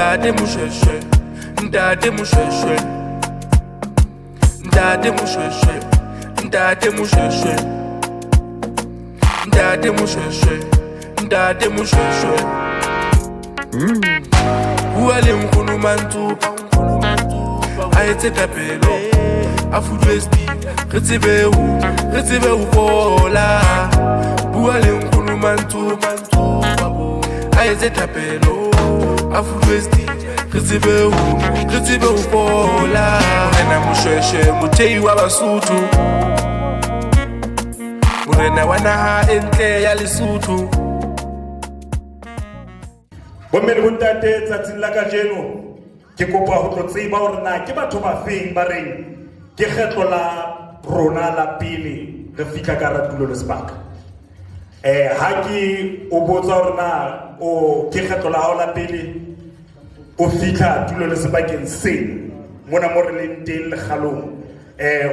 Ndade mushweshwe, ndade mushweshwe, ndade mushweshwe, ndade mushweshwe, ndade mushweshwe, ndade mushweshwe. Ouale mkunu mantupa, aete tapelo, afudwesti, retibe ou vola. Ouale mkunu mantupa, aete tapelo, afudwesti, retibe ou vola. Murena mushweshwe, mutei wa basutu, murena wanaha ente ya Lesotho. Bommele bontate tsatsing la kajeno ke kopa ho tlo tseba hore na ke batho ba feng ba reng ke kgetlo la rona la pele re fika ka Ratulo le Sebaka. Ha ke o botsa hore na o ke kgetlo la hao la pele o fika Tulo le Sebakeng se mona mo re leng teng le kgalong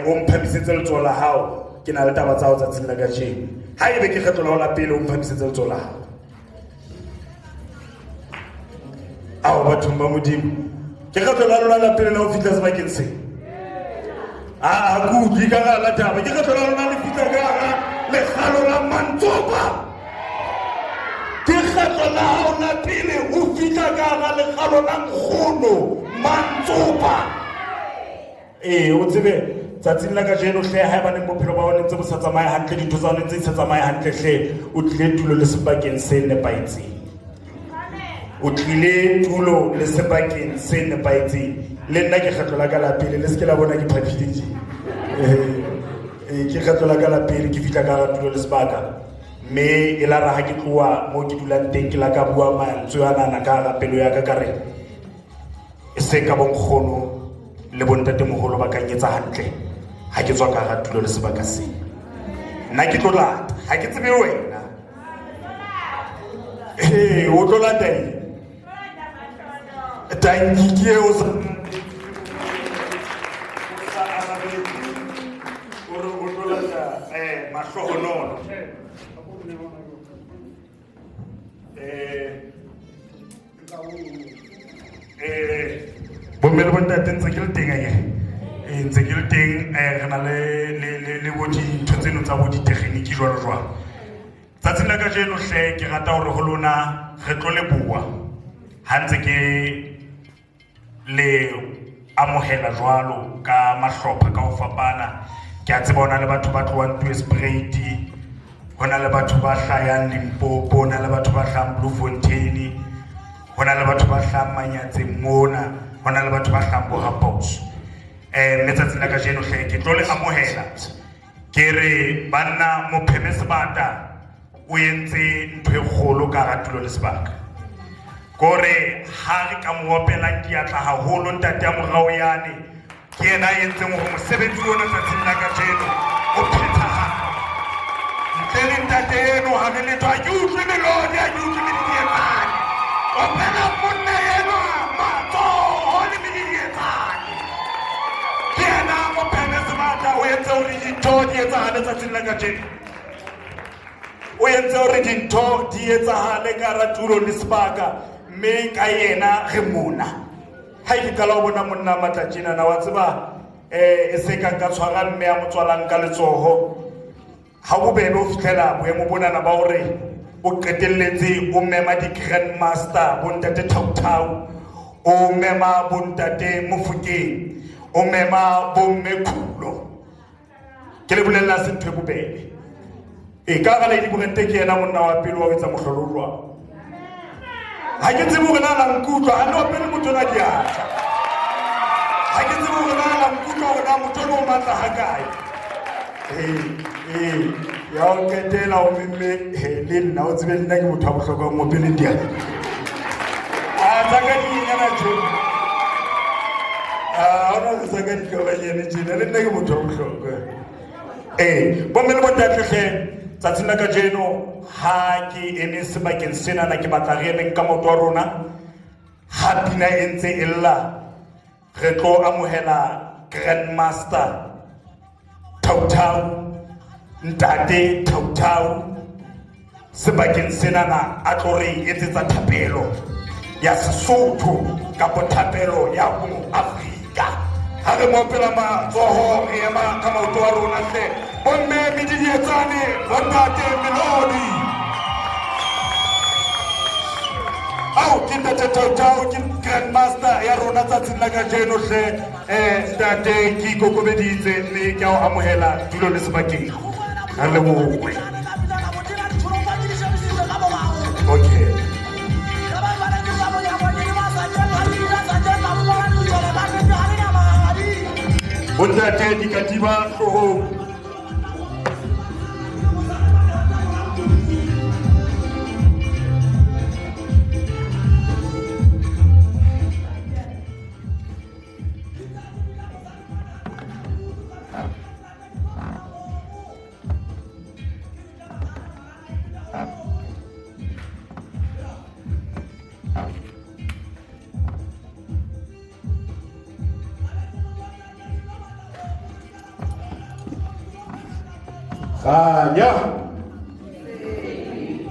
o mphamisetse letsoho la hao ke na le taba tsa ho tsatsing la kajeno. Ha ebe ke kgetlo la hao la pele o mphamisetse letsoho la hao. Ao batho ba modimo ke kgetlo la lona la pele la ho fitla Sebakeng se ku di ka la taba ke kgetlo la lona le fitla ka le khalo la Mantsopa ke kgetlo la ona pele ho fitla ka le khalo la Nkgono Mantsopa. O tsebe tsatsing la kajeno hle ha ba neng bophelo ba ona ntse bo sa tsamaya hantle dintho tsa ona ntse sa tsamaya hantle hle o tlile Tulo le Sebakeng se nepaitseng. O tlile Tulo le Sebakeng se nepaitseng. Le nna ke kgetlo la ka la pele le se ke la bona ke phaphile tje. Ke kgetlo la ka la pele ke fitla ka Tulo le Sebaka mme e la ra ha ke tloa mo ke dulang teng ke la ka bua mantswe ana ka ga pelo ya ka ka re e se ka bonkgono le bontate moholo ba ka nyetsa hantle ha ke tswa ka ga Tulo le Sebaka se. Nna ke tlo lata ha ke tsebe wena o tlo lata eng tanki o sa mahlohonolo bommele bontate ntse ke le teng ntse ke le teng re na le bo dintho tseno tsa bo ditekgeniki jwalo tsatsing la kajeno hle ke rata hore ho lona re tlo leboha ha ntse ke le amohela jwalo ka mahlopha ka ho fapana. Ke a tseba hona le batho ba tlohang Tweespruit, hona le batho ba hlayang Limpopo, hona le batho ba hlayang Bloemfontein, hona le batho ba hlayang Manyatseng mona, hona le batho ba hlayang Bohapauso. Metsatsing la kajeno hle ke tlo le amohela ke re banna Mopheme Sebata o entse ntho e kgolo ka Ratulo le Sebaka. Kore ha re ka mo opela diatla haholo ntate ya morao yane ke ena a entseng hore mosebetsi ona tsatsing la kajeno o phethahale. Ntle le ntate eno ha re letho a ke utlwe melodi a ke utlwe medidietsane opela monna eno matsoho le medidietsane ke ena Mopheme Sebata o entse hore dintho di etsahale tsatsing la kajeno. O entse hore dintho di etsahale ka Ratulo le Sebaka mme ka yena re mona. Ha ke kala ho bona monna matlatjena na wa tseba e se ka tshwara mme ya motswalang ka letsoho ha bobebe o fitlela boemo bona ba hore o qetelletse o mema di grandmaster bontate Tautau, o mema bontate Mofokeng, o mema bommekhulo. Ke le bolella se ntho e bobebe ka ga le di borente ke yena monna wa pele wa etsa mohlolo jwa ha ke tsebe hore na la nkutwa ha no pele motho na diatla ha ke tsebe hore na la nkutwa hore na motho no matla ha kae ya o ketela o mme le nna o tsebe nna ke motho a bohlokwa mo pele diatla tsaka di nyana tjo ona ke tsaka di ka ba yene tjena le nna ke motho a bohlokwa bommele bontate hle tsatsing la kajeno ha ke eme sebakeng sena na ke batla re emeng ka moto wa rona ha pina e ntse e lla re tlo amohela grandmaster Tautau, ntate Tautau sebakeng sena na a tlo re etsetsa thapelo ya Sesotho kapo thapelo ya mo Afrika. Ha re mopela matsoho re ema ka maoto a rona hle bomme mididietsane bontate melodi au ke ntate Tautau ke grandmaster ya rona tsatsing la kajeno hle ntate ke ikokobeditse mme ke ao amohela tulo le sebakeng ha le bongwe. Okay. Bontate di katiba hlohong. Khanya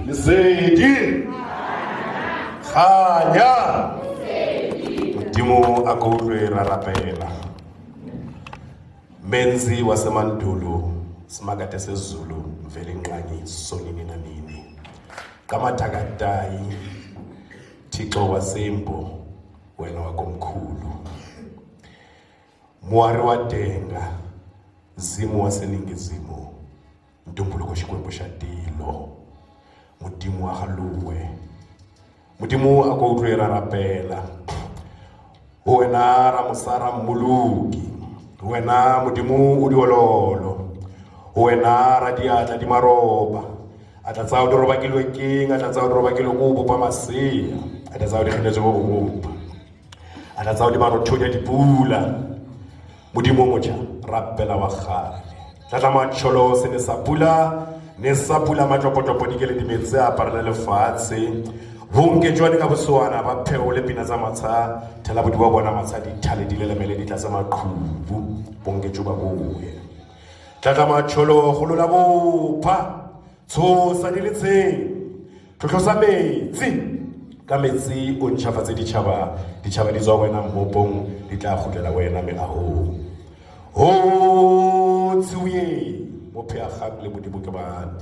Lesedi Khanya Modimo a ko utlwe ra rapela menzi wasemandulo simakade sezulu mvele inqangi sonini nanini kamathakatayi Thixo wasembo wena wakomkhulu Muwari wadenga Zimu waseningizimu Ntumbuluko xikwembu xa tilo Mudimu wa haluwe Mudimu a ko utlwe ra rapela wena ra musara mmuluki wena Mudimu u diololo wena ra diatla di maroba a tla tsao di robakilwe king a tla tsao di robakilwe go bopa masia a tla tsao di kgenetse go bopa a tla tsao di marothonya dipula Mudimu moja rapela wa kgale tla matsholo se ne sa pula matlopotopo di kele di metse a parela lefatshe bonke jwane ka boswana ba pheole pina tsa matsha thela bodi ba bona matsha di thale di lelemele di tla tsa maqhubu bonke jo ba boye tla matsholo go lola bopha tshosa di letseng tlotlosa metsi ka metsi o ntšhafatse ditšhaba di tswa wena mmopong di tla gotlela wena meahong Tsiuye mo phea le Modimo ke bana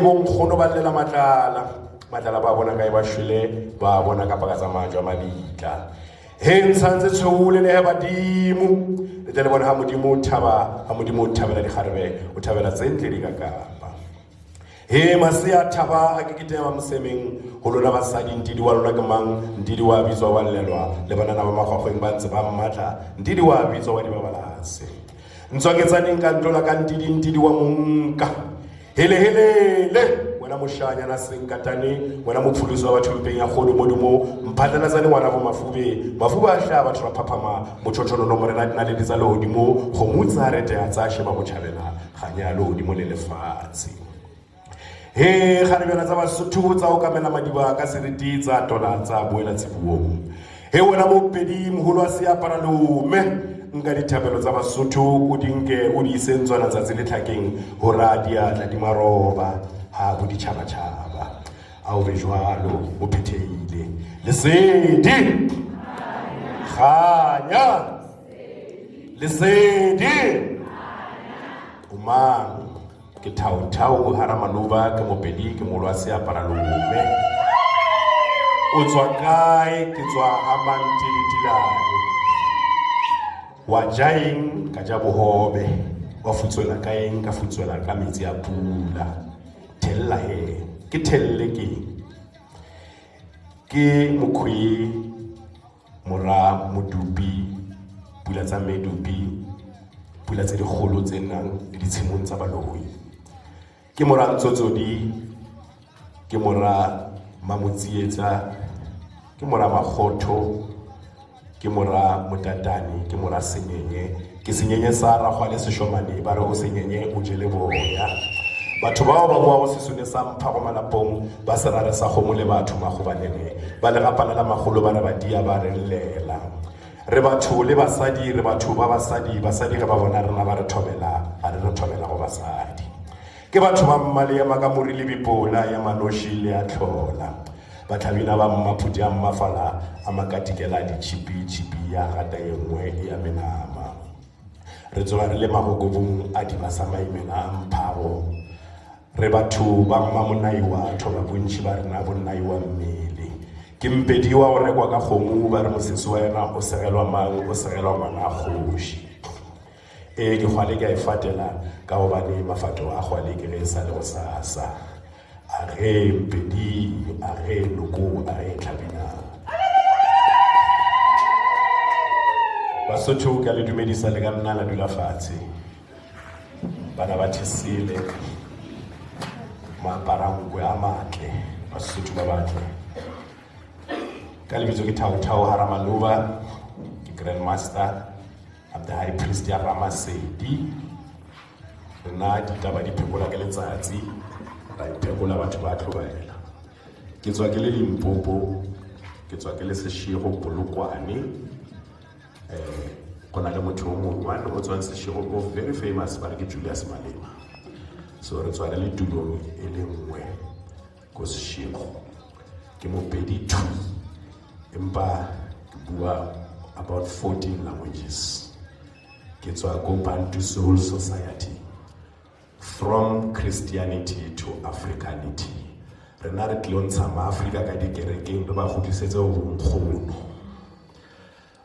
bonkgono ba llela matlala ba bona kae ba shwele ba bona ka paka tsa majwa mabitla ntshantse tshole le badimo le tle le bona ha Modimo o thabela dikgarebe o thabela tsentle di ka kapa masia thaba a ke kitema mosemeng go lona basadi ntidi wa lona ke mang ntidi wa bitswa wa llelwa le banana ba magwagweng ba ntse ba mmatla ntidi wa bitswa wa dibabalase ntswaketsaneng ka ntlola ka ntidi wa monka helelele wena moshanya na senkatane wena mopfulusi wa batho mpeng ya kgodo modumo mphatlatsane ngwana bo mafuba a hla batho ba phaphama motshotsholo no morena dina le ditsa le hodimo go mutsa rete ya tsa sheba go tšhabela ganya le hodimo le lefatshe gare bjana tsa Basotho tsa o kamela madiba ka seriti tsa tola tsa boela tsibuong wena mopedi moholo a se apara lome nka dithabelo tsa Basotho o dinke o di isentswana tsatsi le tlhakeng go radia tla di maroba ha bo ditšhabatšhaba a o be jwalo o phetheile Lesedi Khanya Lesedi o mang ke Tautau hara manuba ke mopedi ke molwa se apara lome o tswa kae ke tswa amantililane wa jaeng ka ja bohobe wa futswela kaeng ka futswela ka metsi a pula thella ke thelle ke mokhwi mora modupi pula tsa medupi pula tse digolo tse nang le ditshimong tsa baloi ke mora Ntsotsodi ke mora Mamotsietsa ke mora Magotho ke mora Motatane ke mora Senyenye ke Senyenye sa ragwa le Seshomane ba re o Senyenye o jele boya batho bao ba bua go sesone sa mpha go malapong ba serare sa go mole batho magobanene ba le gapana la magolo ba re ba dia ba re llela re batho le basadi re batho ba basadi ge ba bona rena ba re thobela a re thobela go basadi ke batho ba mmale ya makamori le bipola ya manoshi le a tlhola batlhabina ba mmaphuti a mmafala a makatikela ditšhipi ya gata e nngwe ya menama re tsoga re le magokobong a dibasa maimena a mphago re batho ba mmamonaiwa thoba bontši ba rena bonnaiwa mmele ke mpedi wa o rekwa ka kgomo ba re mosese wa yena o segelwa mang o segelwa ngwana a kgoši dikgwale ke a e fatela ka gobane mafato a kgwale ke ge e sa le go sasa a ge mpedi a ge loko a ge tlhabina Basotho ka le dumedisa le ka nna la dula fatshe bana ba thesile maaparangwe a matle Basotho ba batle ka lebitso ke Thao Haramaloba ke Grand Master I'm the High Priest ya Ramasedi nna ditaba di phekola ke letsatsi ra iphekola batho ba tlhobaela ke tswa ke le Limpopo ke tswa ke le Seshego Polokwane kona le motho o mongwe o tswang Seshego o very famous ba re ke Julius Malema so re tswa le tulong e le nngwe ko Seshego ke mopedi tu empa ke bua about 14 languages ke tswa ko Bantu Soul Society from Christianity to Africanity rena re tlontsha maAfrika ka dikerekeng re ba godisetse go bonkgono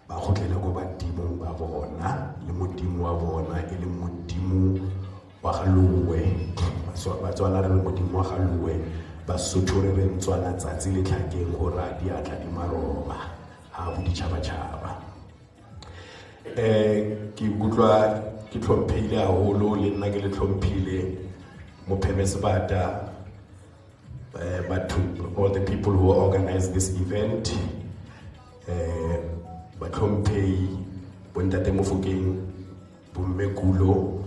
ba gotlele go badimong ba bona le modimo wa bona e le modimo wa Galuwe ba tswana re modimo wa Galuwe Basotho re re ntswana tsatsi le tlhakeng go ra di atla di maroba ha bo ditšhabatšhaba ke kutlwa ke tlhomphile haholo le nna ke le tlhomphile Mophemesebata but to all the people who organize this event ba tlhomphei bontate Mofokeng bommekulo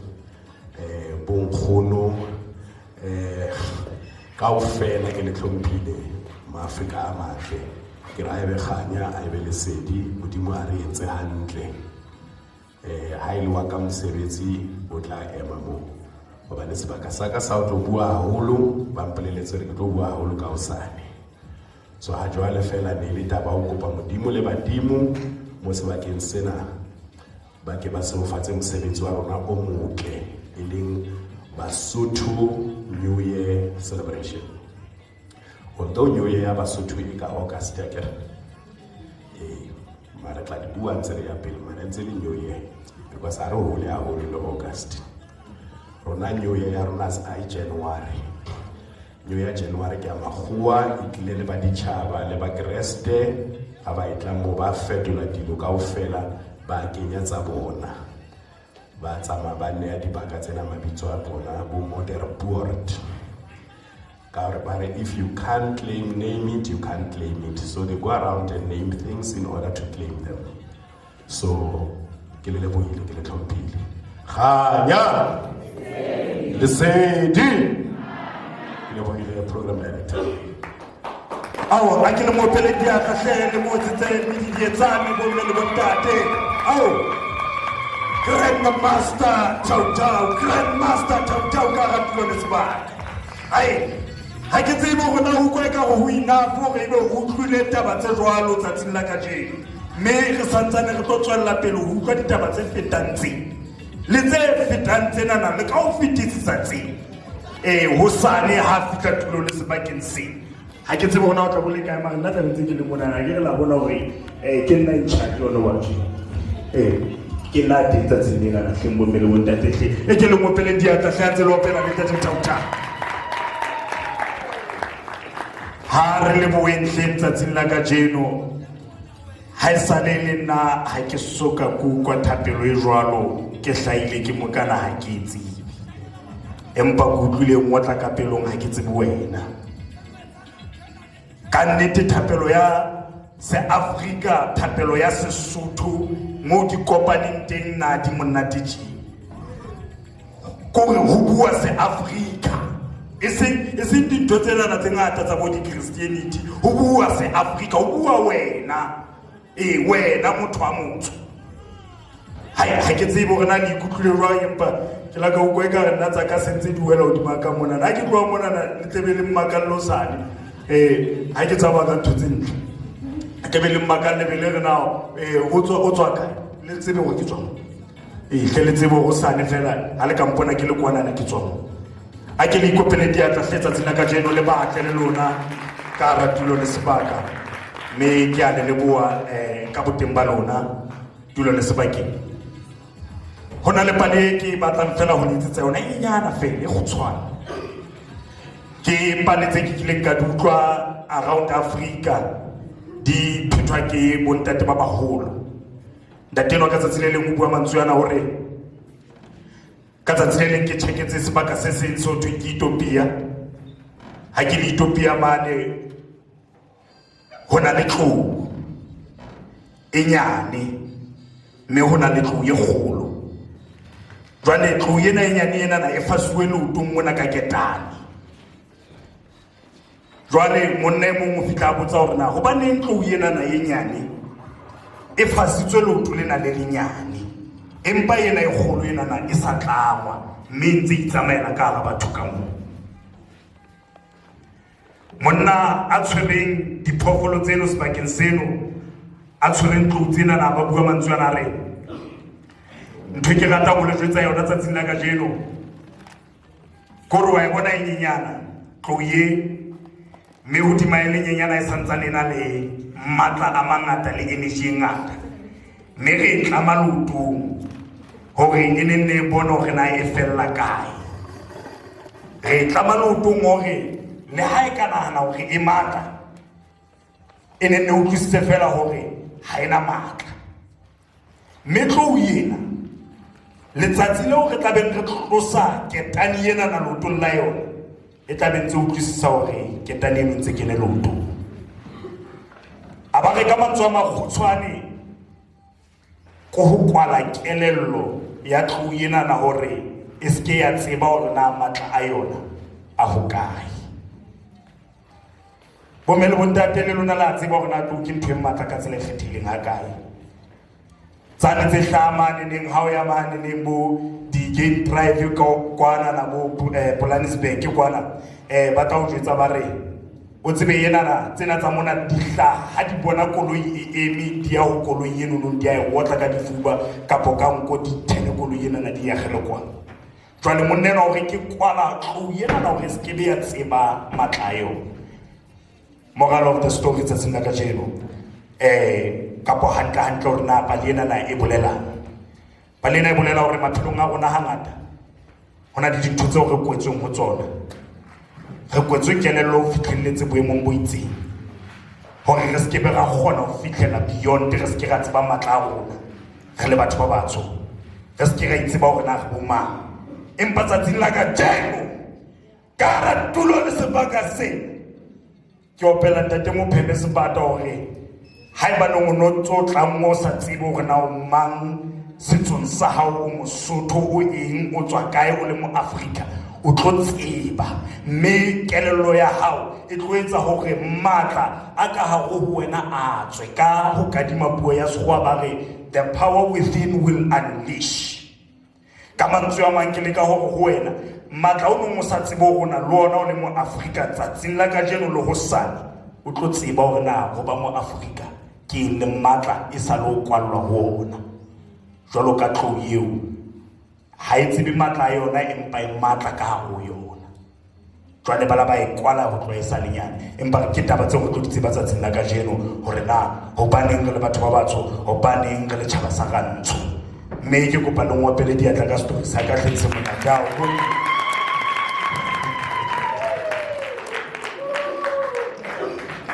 bonkgono kaofela ke le tlhomphile maAfrika a matle ke ra ebe kganya a ebe lesedi modimo a re etse hantle ha ile wa ka mosebetsi o tla ema mo ba le sebaka sa ka sa o tlo bua haholo ba mpoleletse re tlo bua haholo ka osane so ha jwale fela ne le taba o kopa modimo le badimo mo sebakeng sena ba ke ba seofatse mosebetsi wa rona o motle e leng Basotho New Year celebration although New Year ya Basotho e ka August ya kere mara tla di bua ntse ya pele mara ntse le New Year because a re hole ya hole le August rona New Year ya rona sa January New Year January ke magua ikile le ba ditšhaba le ba Kreste ga ba itla mo ba fetola dilo kaofela ba kenya tsa bona ba tsama ba ne ya dibaka tsena mabitso a bona bo Moderpoort ka re ba re if you can't name it you can't claim it so they go around and name things in order to claim them so ke le lebohile ke le tlhomphile Kganya lesedi ke lebohile program director Awo a ke le mopeledi ya kahle le mo tsetse di dietsane bo le bontate awo Grand Master Tau Grand Master Tau ka ga tlone sebaka ai ha ke tsebe go na go kwa ka go ina fo re be go tlhule taba tse jwalo tsatsing la kajeno me re santsane re tlo tswella pele go kwa ditaba tse fetantse le tse fetantse nana le ka o fetisisa tse hosane ha fitla tulo le sebakeng se ha ke tsebe gona o tla bole kae mara nna tla ntse ke le mona ga ke la bona gore ke nna in charge yone wa ke nna ditsa tsenela na hleng bommele bontate hle ke le mopele di atla hlantse le opela le tate Tauta ha re le boenhle tsatsing la kajeno ha e sale le nna ha ke soka ku kwa thapelo e jwalo ke hlaile ke mokana ha ke itsebe empa go tlile ngotla ka pelong ha ke tsebe wena ka nnete thapelo ya se Afrika thapelo ya Sesotho mo di kopaneng teng na di monate ji ko re ho bua se Afrika e seng dintho tsena tse ngata tsa bo di Christianity ho bua se Afrika ho bua wena wena motho wa motho ha ke tsebe gore na le ikutlwe jwang empa ke la ka o ka re nna tsa ka sentse di wela o di maka mona na ke tloa mona le tlebele mmakallo sane ha ke tsaba ka thutseng ke be le makalle be le rena o tswa ka le tsebe go ke tswa ke le tsebe go sane fela ha le kampona ke le kwana na ke tswa a ke le ikopele di atla fetsa tsena ka jeno le ba atle le lona ka ratulo le sebaka me ke a le bua ka boteng ba lona tulo le sebakeng hona le pale ke batlang fela ho ntsitsa yona e nyana fela e go tshwana ke pale tse ke kileng ka dutlwa around Africa di phethwa ke bontate ba baholo ntateno ka tsatsi le leng o bua mantswe yana hore ka tsatsi le leng ke checketse sebaka se seng so to ke Ethiopia ha ke le Ethiopia mane hona le tlou e nyane me hona le tlou e kgolo jwale tlou ena e nyane ena na e fasuwe leotong mona ka ketane jwale monna mong o fitla botsa hore na hobaneng tlou ena na e nyane e fasitswe leoto lena le lenyane empa ena e kgolo ena na e sa tlangwa mme ntse e tsamaela ka hara batho ka moo monna a tshwereng diphoofolo tseno sebakeng seno a tshwereng tlou tsena na ba bua mantswe ana re ntho ke rata go le jwetsa yona tsatsing la kajeno kore wa e bona e nyenyana tlou ye mme hodima e le nyenyana e santsane e na le matla a mangata le energy e ngata mme re e tlama leotong hore e nenne e bone hore na e fella kae re e tlama leotong hore le ha e ka nahana hore e matla e nenne utlwisitse fela hore ha ena matla mme tlou ena letsatsi leo re tlabeng re tlosa ketane ena na leotong la yona e tlabeng tse utlwisisa hore ketane eno ntse ke le leotong a ba re ka mantswe a makgutshwane ko ho kwala kelello ya tlou ena na hore e se ke ya tseba hore na matla a yona a hokae bomme le bontate le lona la tseba hore na tlou ke ntho e matla ka tsela e kgethileng ha kae tsane tse hlamane neng ha o ya mane neng bo di game drive ka kwana na bo Polanisburg kwana ba tla o jwetsa ba re o tsebe yena na tsena tsa mona dihla ha di bona koloi e eme di ya ho koloi eno no di ya e otla ka difuba kapo ka nko di thele koloi ena na di ya gele kwa jwale monnena hore ke kwala tlou yena na hore se ke be ya tseba matla yo moral of the story tsa tsena ka jeno kapo hantle hore na pale ena na e bolelang pale ena e bolela hore maphelong a rona hangata hona le dintho tseo re kwetsweng ho tsona re kwetswe kelello ho fihlelletse boemong bo itseng hore re se ke be ra kgona ho fihlela beyond re se ke ra tseba matla a rona re le batho ba batsho re se ke ra itseba hore na re bo mang empa tsatsing la kajeno ka ratulo le sebaka sena ke opela ntate Mopheme sebata hore haebaneng o no tsotla mo sa tsebe hore na o mang setsong sa hao o Mosotho o eng o tswa kae o le mo Afrika o tlo tseba mme kelello ya hao e tlo etsa hore matla a ka hare ho wena a tswe ka ho kadima puo ya sekgowa ba re the power within will unleash ka mantswe a mang ke le ka hore ho wena matla o neng o sa tsebe hore na le ona o le mo Afrika tsatsing la kajeno le hosane o tlo tseba hore na ho ba mo Afrika ke le matla e sa lo kwallwa ho ona jwalo ka tlou eo ha e tsebe matla yona empa e matla ka ho yona jwale bala ba e kwala ho tloha e sa lenyane empa ke taba tse go tlo di tseba tsatsing la kajeno hore na hobaneng re le batho ba batsho hobaneng re le tjhaba sa rantsho mme ke kopa le ngopele diatla ka story sa ka tlhetse mona ka o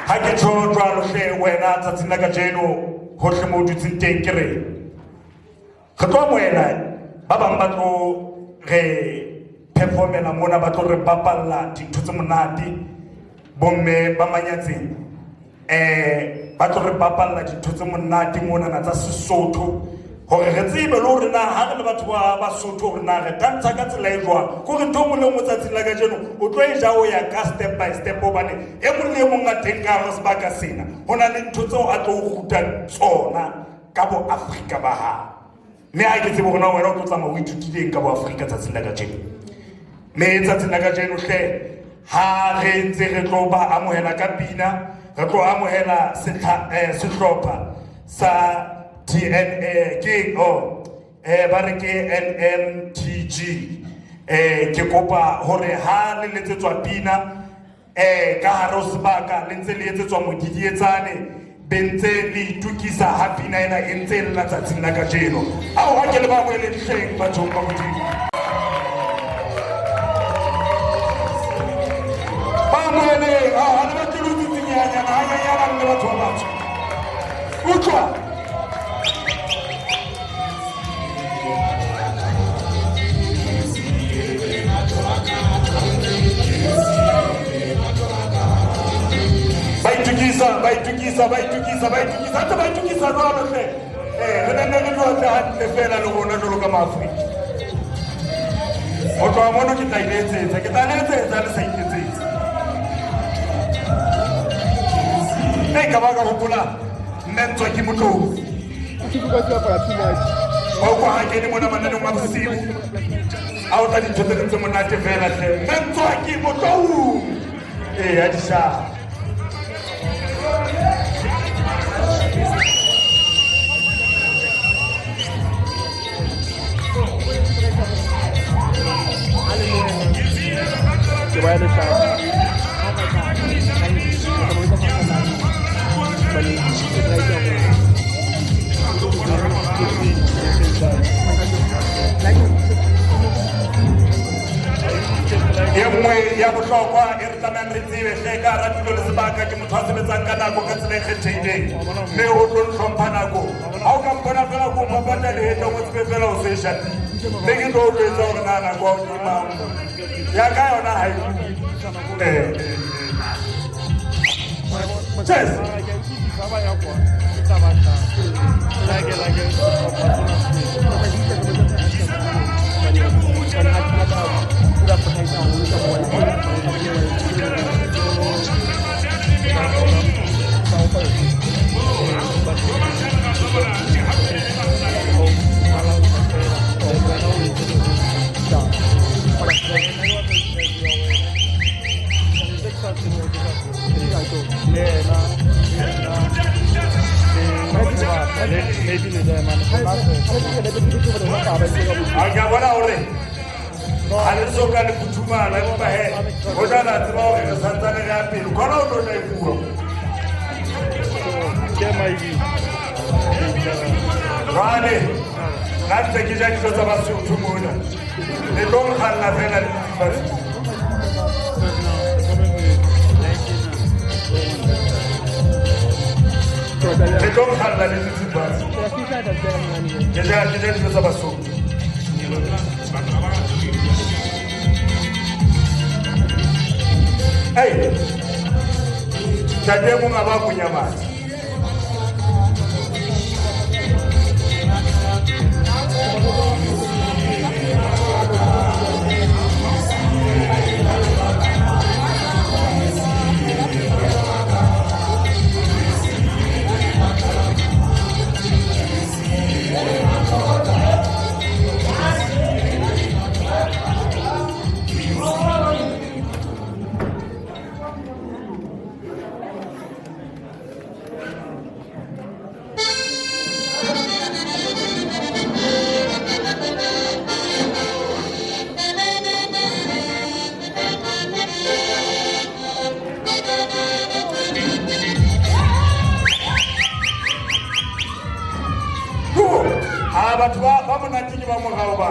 ha ke tsholo jwalo hle wena tsatsing la kajeno hohle mo dutseng teng ke re tlo moela ba bang ba tlo re performela mona ba tlo re bapalla dintho tse monate bomme ba manyatseng ba tlo re bapalla dintho tse monate mona na tsa Sesotho hore re tsebe le hore na ha re le batho ba Basotho hore na re tantsha ka tsela e jwang gore ntho mo le mo tsatsing la kajeno o tlo e ja o ya ka step by step hobane e mo le mo ngateng ka re sebaka sena hona le ntho tseo a tlo ruta tsona ka bo Afrika ba ha me ha ke tsebe hore wena o tlo tsamaya o ithutile ka bo Afrika tsatsing la kajeno me tsatsing la kajeno hle ha re ntse re tlo ba amohela ka pina re tlo amohela sehlopha sa DNA ke ba re ke NMTG ke kopa hore ha le letsetswa pina ka hare ho sebaka le ntse le etsetswa modidietsane bentse le itukisa ha pina ena e ntse le la tsatsing la kajeno ao ha ke le ba moeledihleng bathong ba modimo ba moeleng ha le ba tlutsitsinyana hanyanyana le batho ba batsho utlwa Hata baitukisa jwalo hle re nne re tlotle hantle fela le rona jwalo ka maafrika ho tloha mono ke tla letsetsa le sa iketsetsa ka baka hopola nne ntswa ke motlou o kwa ha kene mona mananeng a bosiu a o tla dintho tse ntse monate fela hle nne ntswa ke motlou a dishaba Where the ya bohlokwa e re tlamehang re tsebe hle ka ratilo le sebaka ke motho a sebetsang ka nako ka tsela e kgethehileng mme o tlo hlompha nako ha o ka mpona fela ko mpapata le hetla mo tsebe fela o se shapile le ke tlo o etsa hore na nako o ke mang ya ka yona ha Cheers. Agora ore. Aliso ka le kutuma la ba he. Ona la tswa hore re santsane ga pele. Kona o tla ifua. Ke maibi. Wale. La tseki ja dijo tsa ba se uthumona. Le tlo khalla fela le le tlo khalla le tsibasi. Ke ja dijo tsa ba so. Hey, tademu ngaba kunyamaza. Batho ba monate ke ba morao ba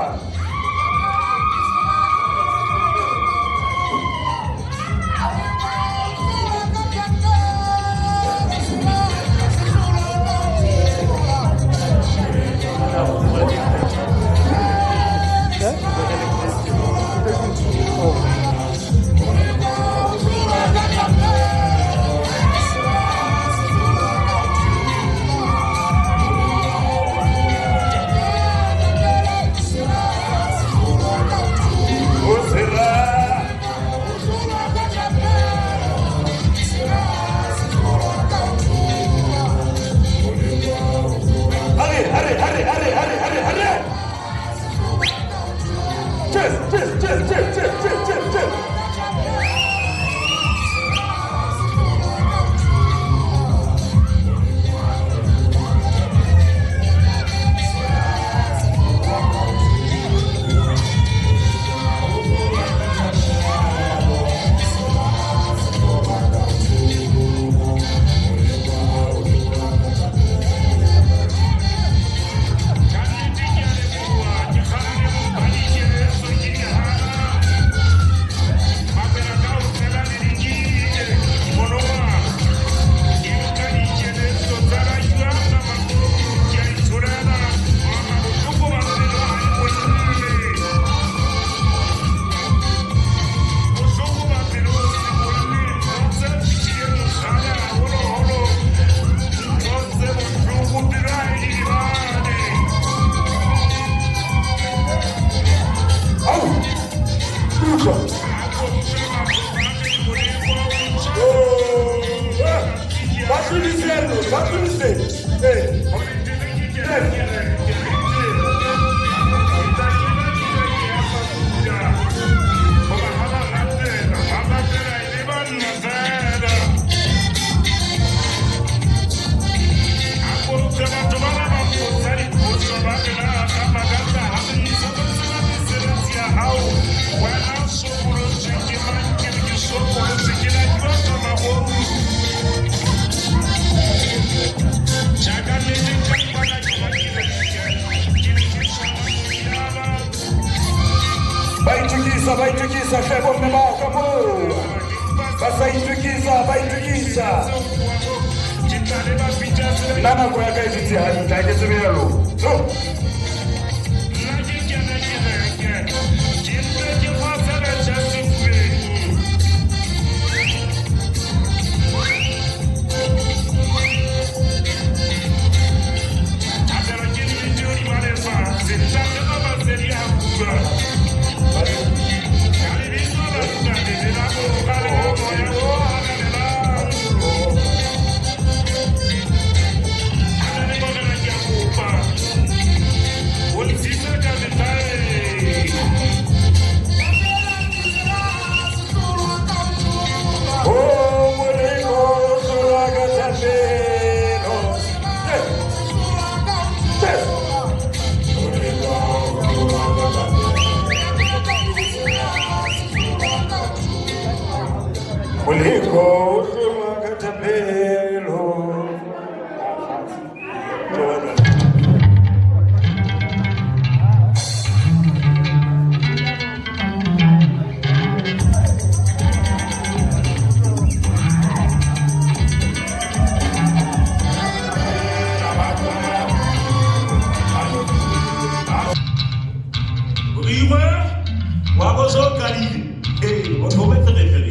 Baitukiza hebo mmemaka mo. Basaitukiza, baitukiza. Nana kwa yaka iti hadi taike sebelo. So. Uliko katapelo. Wako so kali, on va mettre des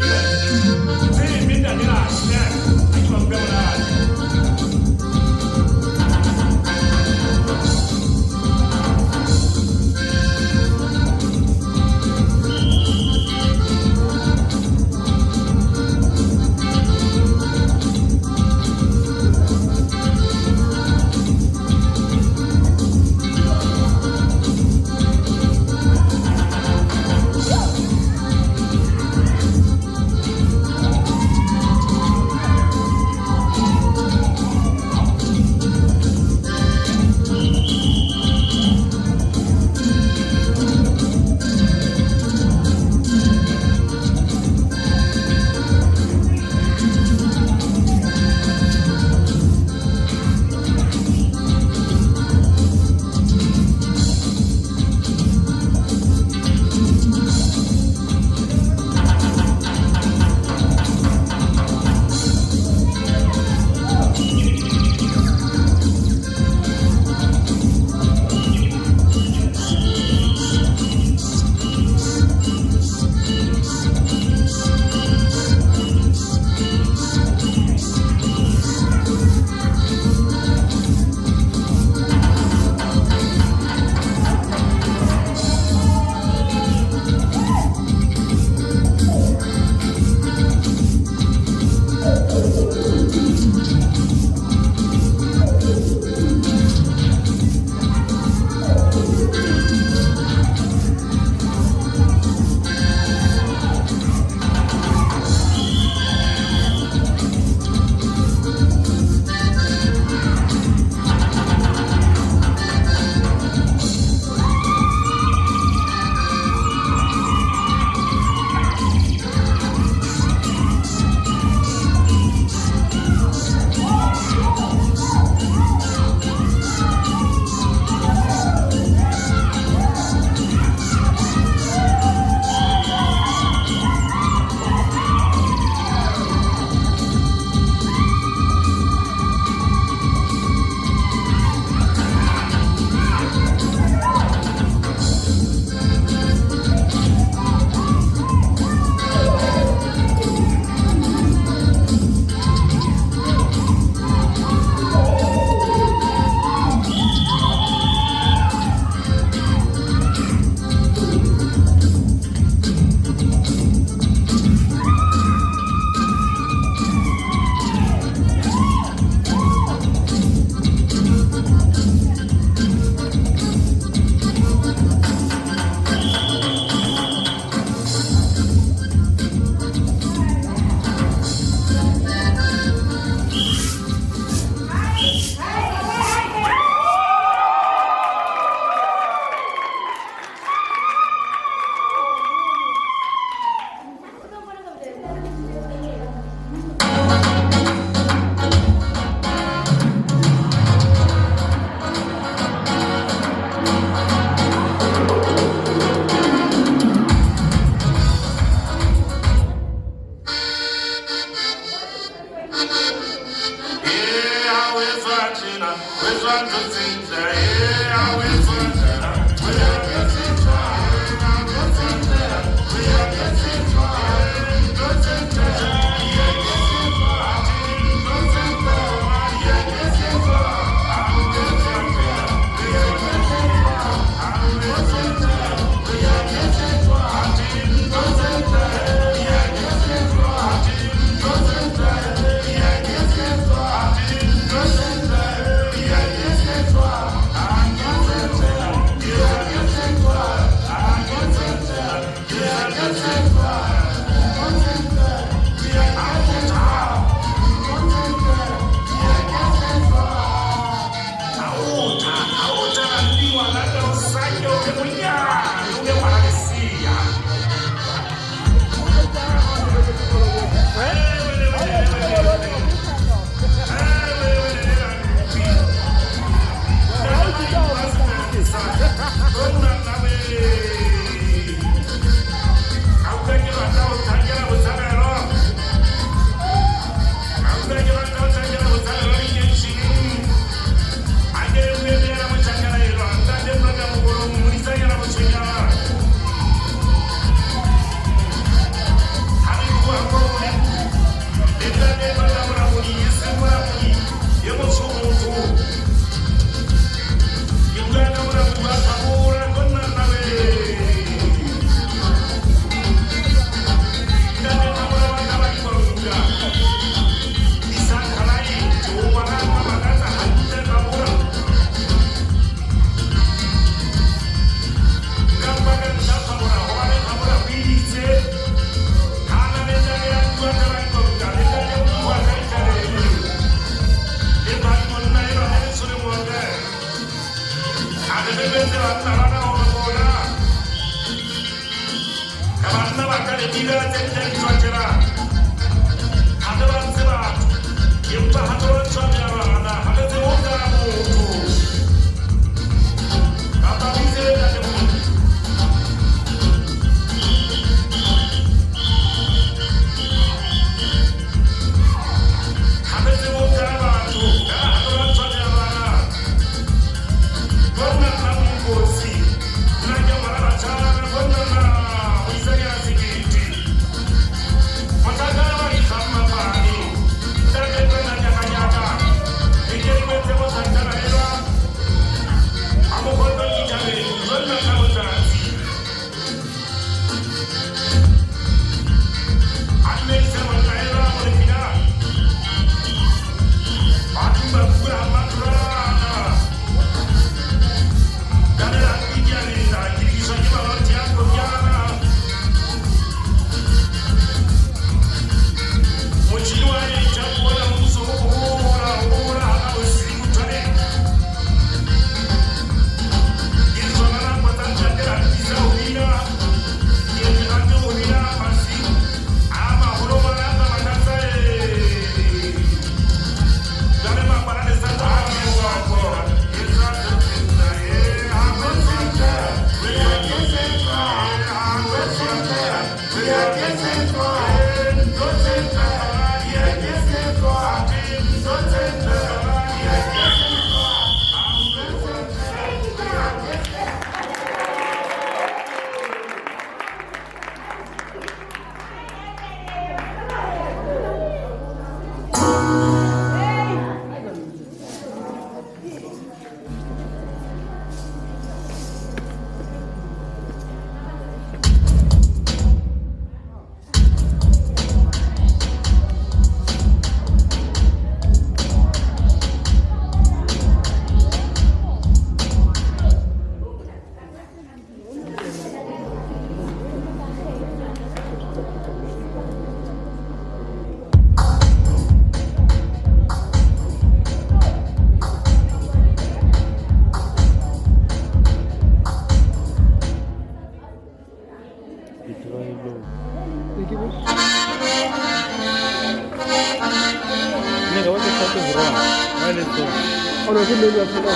Or was it maybe a photo?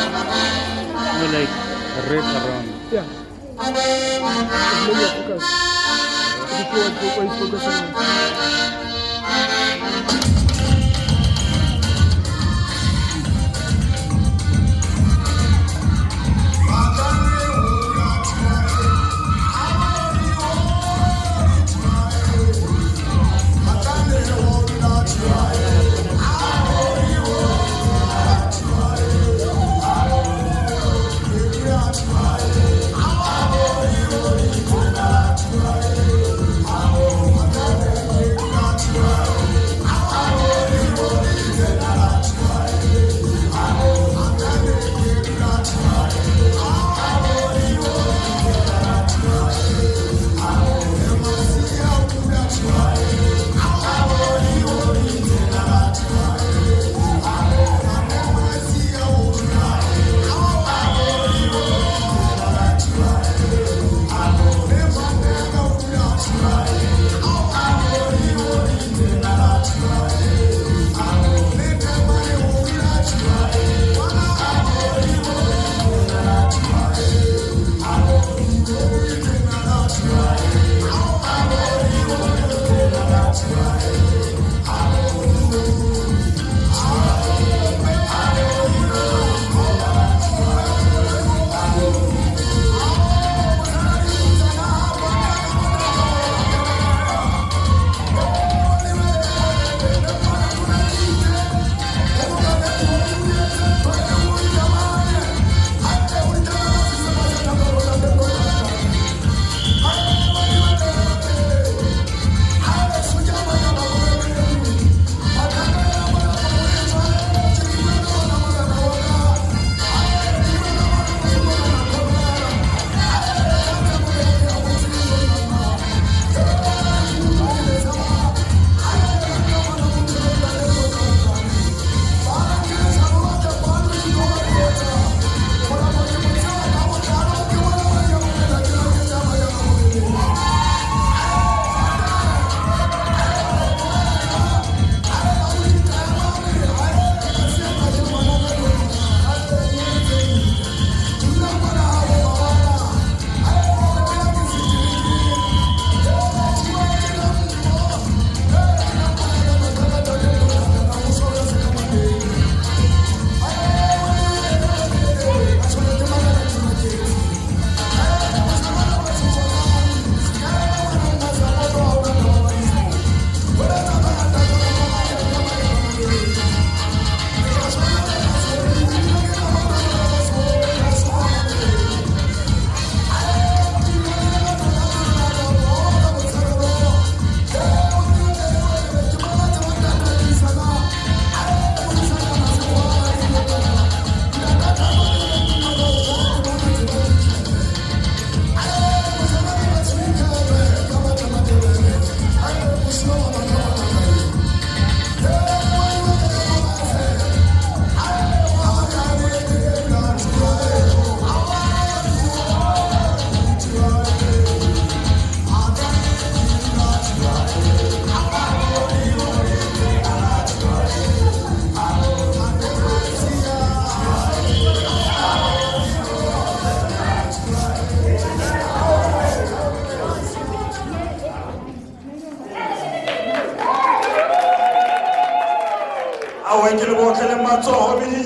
No, like a red around. Yeah. It's maybe a focus. If you want to always focus on it.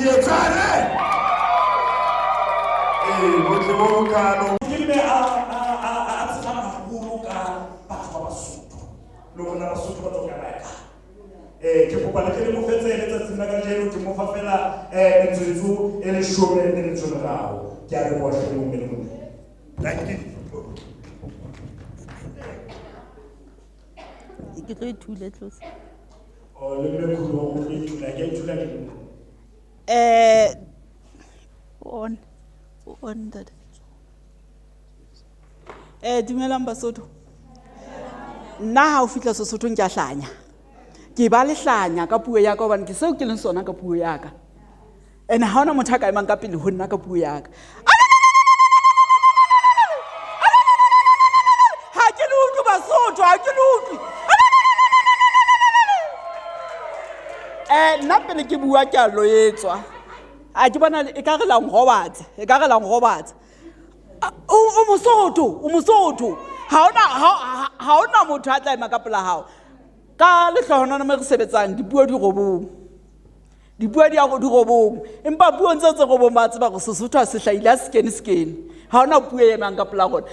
dietsane botle bo bokalo Mme a tsama haholo ka batho ba Basotho le rona Basotho ba tswa kae ke kopa le ke le mo fetse letsatsing la kajeno ke mo fa fela metsotso e le 10 le morao ke a re bo hle mo mmele mo thank you ke tlo ithula tlose le mme khulu o le ithula ke ithula ke on that dumelang Basotho nna ha o fitla Sesothong ke a hlanya ke ba le hlanya ka puo ya ka hobane ke seo ke leng sona ka puo ya ka ene ha ona motho a ka emang ka pele ho nna ka puo ya ka ha ke le utlwe Basotho ha ke le utlwe nna pele ke bua ke a loetswa a ke bona e ka re la nghobatsa o Mosotho ha ona motho a tla ema ka pela hao ka lehlohonolo me re sebetsang dipuo di robong empa puo ntse tse robong ba tseba go Sesotho a se hlaile a skene ha ona puo e emang ka pela gona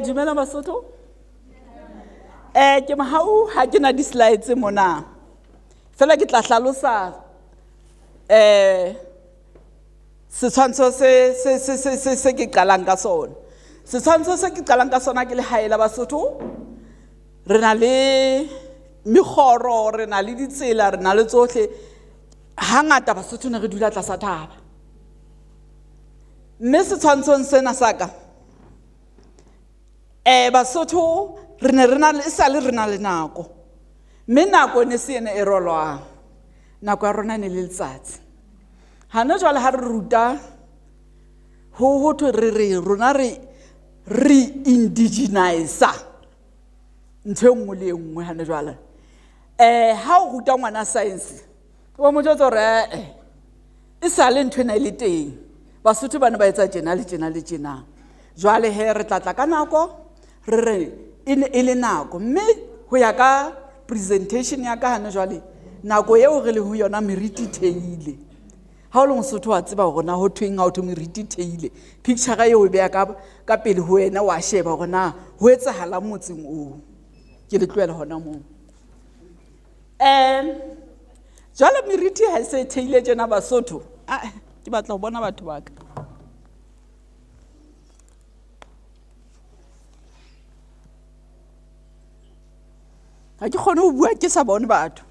dumela Basotho ke mahau ha ke na di-slides mona fela ke tla hlalosa setshwantsho se ke qalang ka sona setshwantsho se ke qalang ka sona ke lehae la Basotho re na le megoro re na le ditsela re na le tsohle hangata Basotho ne re dula tlasa thaba mme setshwantshong sena sa ka Basotho re na le nako mme nako ne se ene e rolwang nako ya rona ne le letsatsi hana jwale ha re ruta ho thwe re rona re indigenize ntho engwe le engwe hana jwale ha o ruta ngwana science o mo jwetsa hore e sa le ntho ena ile teng Basotho bana ba etsa tjena le tjena jwale he re tlatla ka nako re ile nako mme ho ya ka presentation ya ka hana jwale nako eo re le ho yona meriti theile ha o le Mosotho wa tseba hore na ho thweng ha o thwe meriti theile picture eo e beya ka pele ho wena wa sheba hore na ho etsahala motseng o ke le tloela hona moo jwale meriti ha se theile tjena Basotho ke batla ho bona batho ba ka ha ke kgone ho bua ke sa bone batho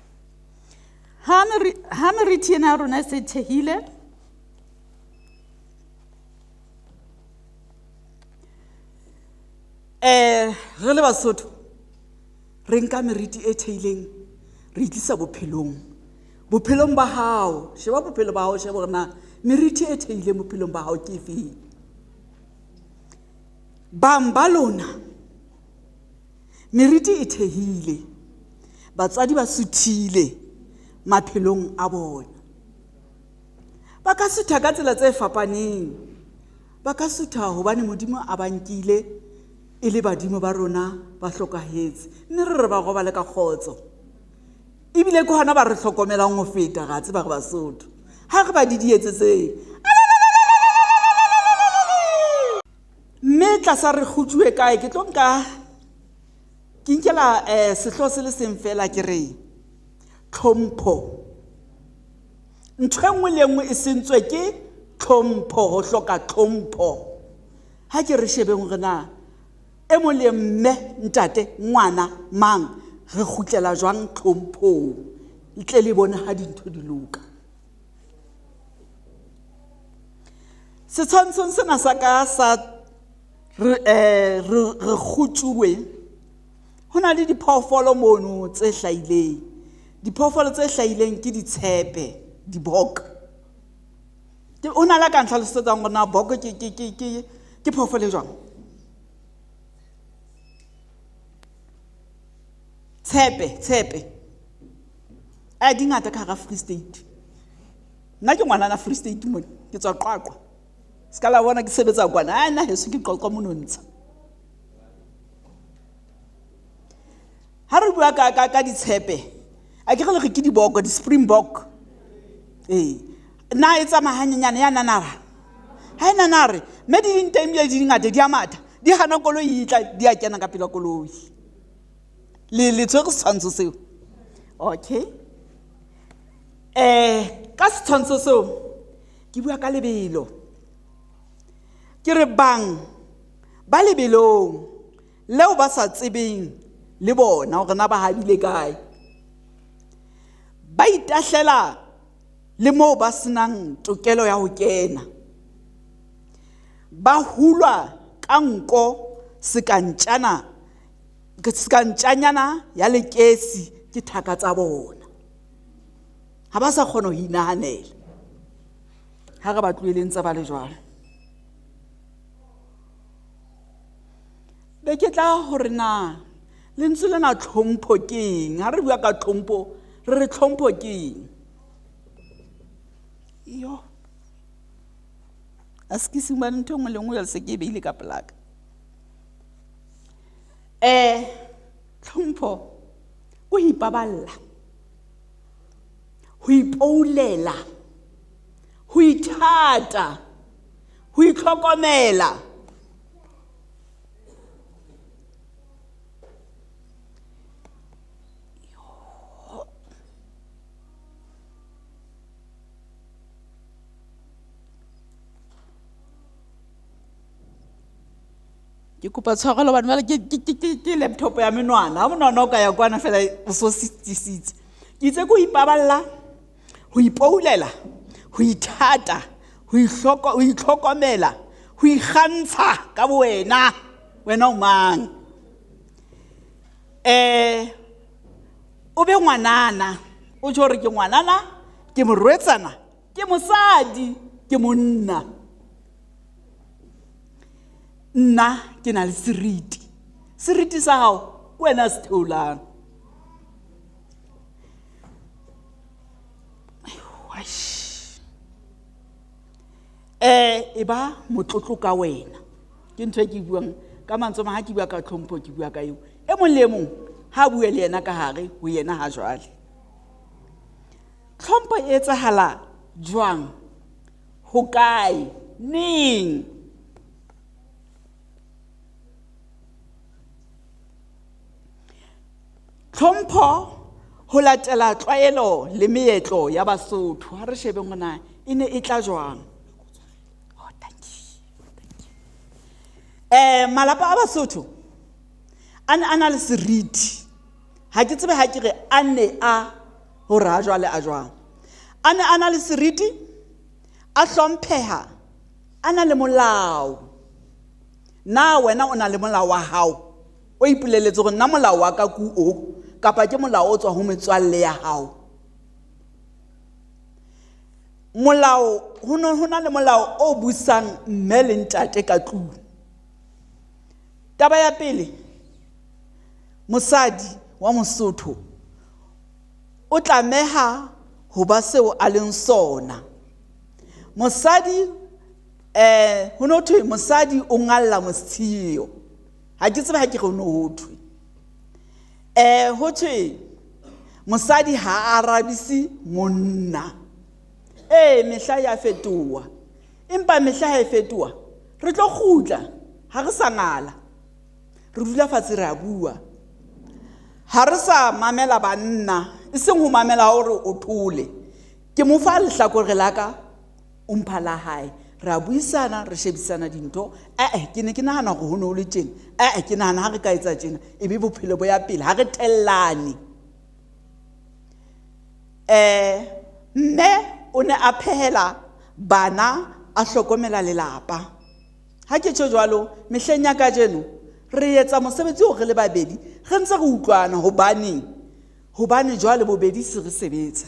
ha meriti ena ya rona se thehile re le Basotho re nka meriti e theileng re itlisa bophelong ba hao sheba bophelo ba hao sheba hore na meriti e theileng bophelong ba hao ke efeng bang ba lona meriti e thehile batswadi ba suthile maphelong a bona ba ka sutha ka tsela tse fapaneng ba ka sutha hobane Modimo a bankile e le badimo ba rona ba hlokahetse mme re ba go ba le ka khotso ebile ke hona ba re hlokomelang go feta ga tseba re Basotho ha re ba didietse tse mme tlasa re khutsuwe kae ke tlo nka ke nkela sehlo se le seng fela ke re tlhompho ntho engwe le engwe e sentswe ke tlhompho ho hloka tlhompho ha ke re shebeng rena e mo le mme ntate ngwana mang re khutlela jwang tlhompho ntle le bona ha dintho di loka setshwantshong sena sa ka sa re khutsuwe hona le diphoofolo mono tse hlaileng diphoofolo tse hlaileng ke ditshepe dibok ona la ka ntlhalosetsang gore na bok ke phoofolo jwang tshepe a di ngata ka hara Free State nna ke ngwana na Free State mona ke tswa Qwaqwa ska la bona ke sebetsa kwana nna heso ke Qwaqwa monontsha ha re bua ka ditshepe a ke re ke diboko di-springbok na e tsamahanyanyana ya nanara ha e nanare mme di ding teng ebile di dingata di a matha di hana koloi e tla di a kena ka pela koloi le tshwere setshwantsho seo okay ka setshwantsho seo ke bua ka lebelo ke re bang ba lebelong leo ba sa tsebeng le bona hore na ba habile kae ba itahlela le moo ba senang tokelo ya ho kena ba hulwa ka nko sekantjanyana ya lekesi ke thaka tsa bona ha ba sa kgona ho inahanela ha re ba tloeleng tsa ba le jwalo be ke tla hore na le ntse le na tlhompho keng ha re bua ka tlhompho re tlhompho keng yo askisi mane ntho ngwe le ngwe ya se ke beile ka plaka tlhompho o ipaballa ho ipoulela ho ithata ho itlhokomela ke kopa tshwarelo bana ba ke laptop ya menwana ha monwana o ka ya kwana fela o so sitsitse ke itse go ipaballa ho ipoulela ho ithata ho itlhokomela ho ikgantsha ka wena o mang o be ngwanana o tjho re ke ngwanana ke morwetsana ke mosadi ke monna nna ke na le seriti sa hao wena se theolang e ba motlotlo ka wena ke ntho e ke buang ka mantswe ha ke bua ka tlhompho ke bua ka eo e mong le mong ha bue le yena ka hare ho yena ha jwale tlhompho e etsahala jwang ho kae neng tlhompho ho latela tlwaelo le meetlo ya Basotho ha re shebe ngwana e ne e tla jwang malapa a Basotho ana le seriti ha ke tsebe ha ke re ane a hore a jwale a jwang ana le seriti a hlompheha ana le molao na wena o na le molao wa hao o ipoleletse gore nna molao wa ka ku o kapa ke molao o tswa ho metswalle ya hao molao ho na le molao o busang mme le ntate ka tlung taba ya pele mosadi wa Mosotho o tlameha ho ba seo a leng sona mosadi ho no thwe mosadi o ngalla mosithiyo ha ke tsebe ha ke re no ho thwe ho thwe mosadi ha arabisi monna mehla ya fetoha empa mehla ha e fetoha re tlo khutla ha re sa ngala re dula fatshe re a bua ha re sa mamela banna e seng ho mamela hore o thole ke mo fa lehlakore la ka o mpha la hae re a buisana re shebisana dintho ke ne ke nahana go hono le tjena ke nahana ha re ka etsa tjena e be bophelo bo ya pele ha re tellane mme o ne a phehela bana a hlokomela lelapa ha ke tjho jwalo mehleng ya ka jeno re etsa mosebetsi o re le babedi re ntse re utlwana hobane jwale bobedi se re sebetsa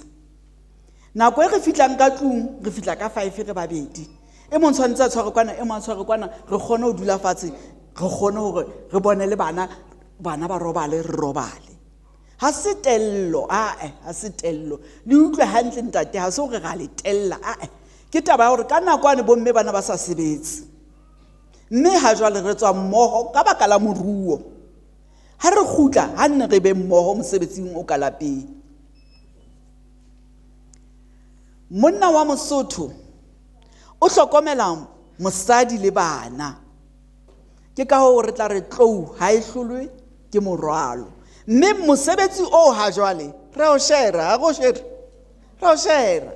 nako e re fitlang ka tlung re fitla ka 5 re babedi e mong tshwantse a tshware kwana e mong tshware kwana re kgone ho dula fatshe re kgone hore re bone le bana ba robale re robale ha se tello ha se tello le utlwe hantle ntate ha se hore ga le tella ke taba hore ka nakwane bomme bana ba sa sebetse mme ha jwale re tswa mmoho ka baka la moruo ha re khutla ha nne re be mmoho mosebetsing o ka lapeng. Monna wa Mosotho o hlokomela mosadi le bana, ke ka ho re tla re tlou ha e hlolwe ke morwalo. Mme mosebetsi o ha jwale re o shera, ha go shera, re o shera.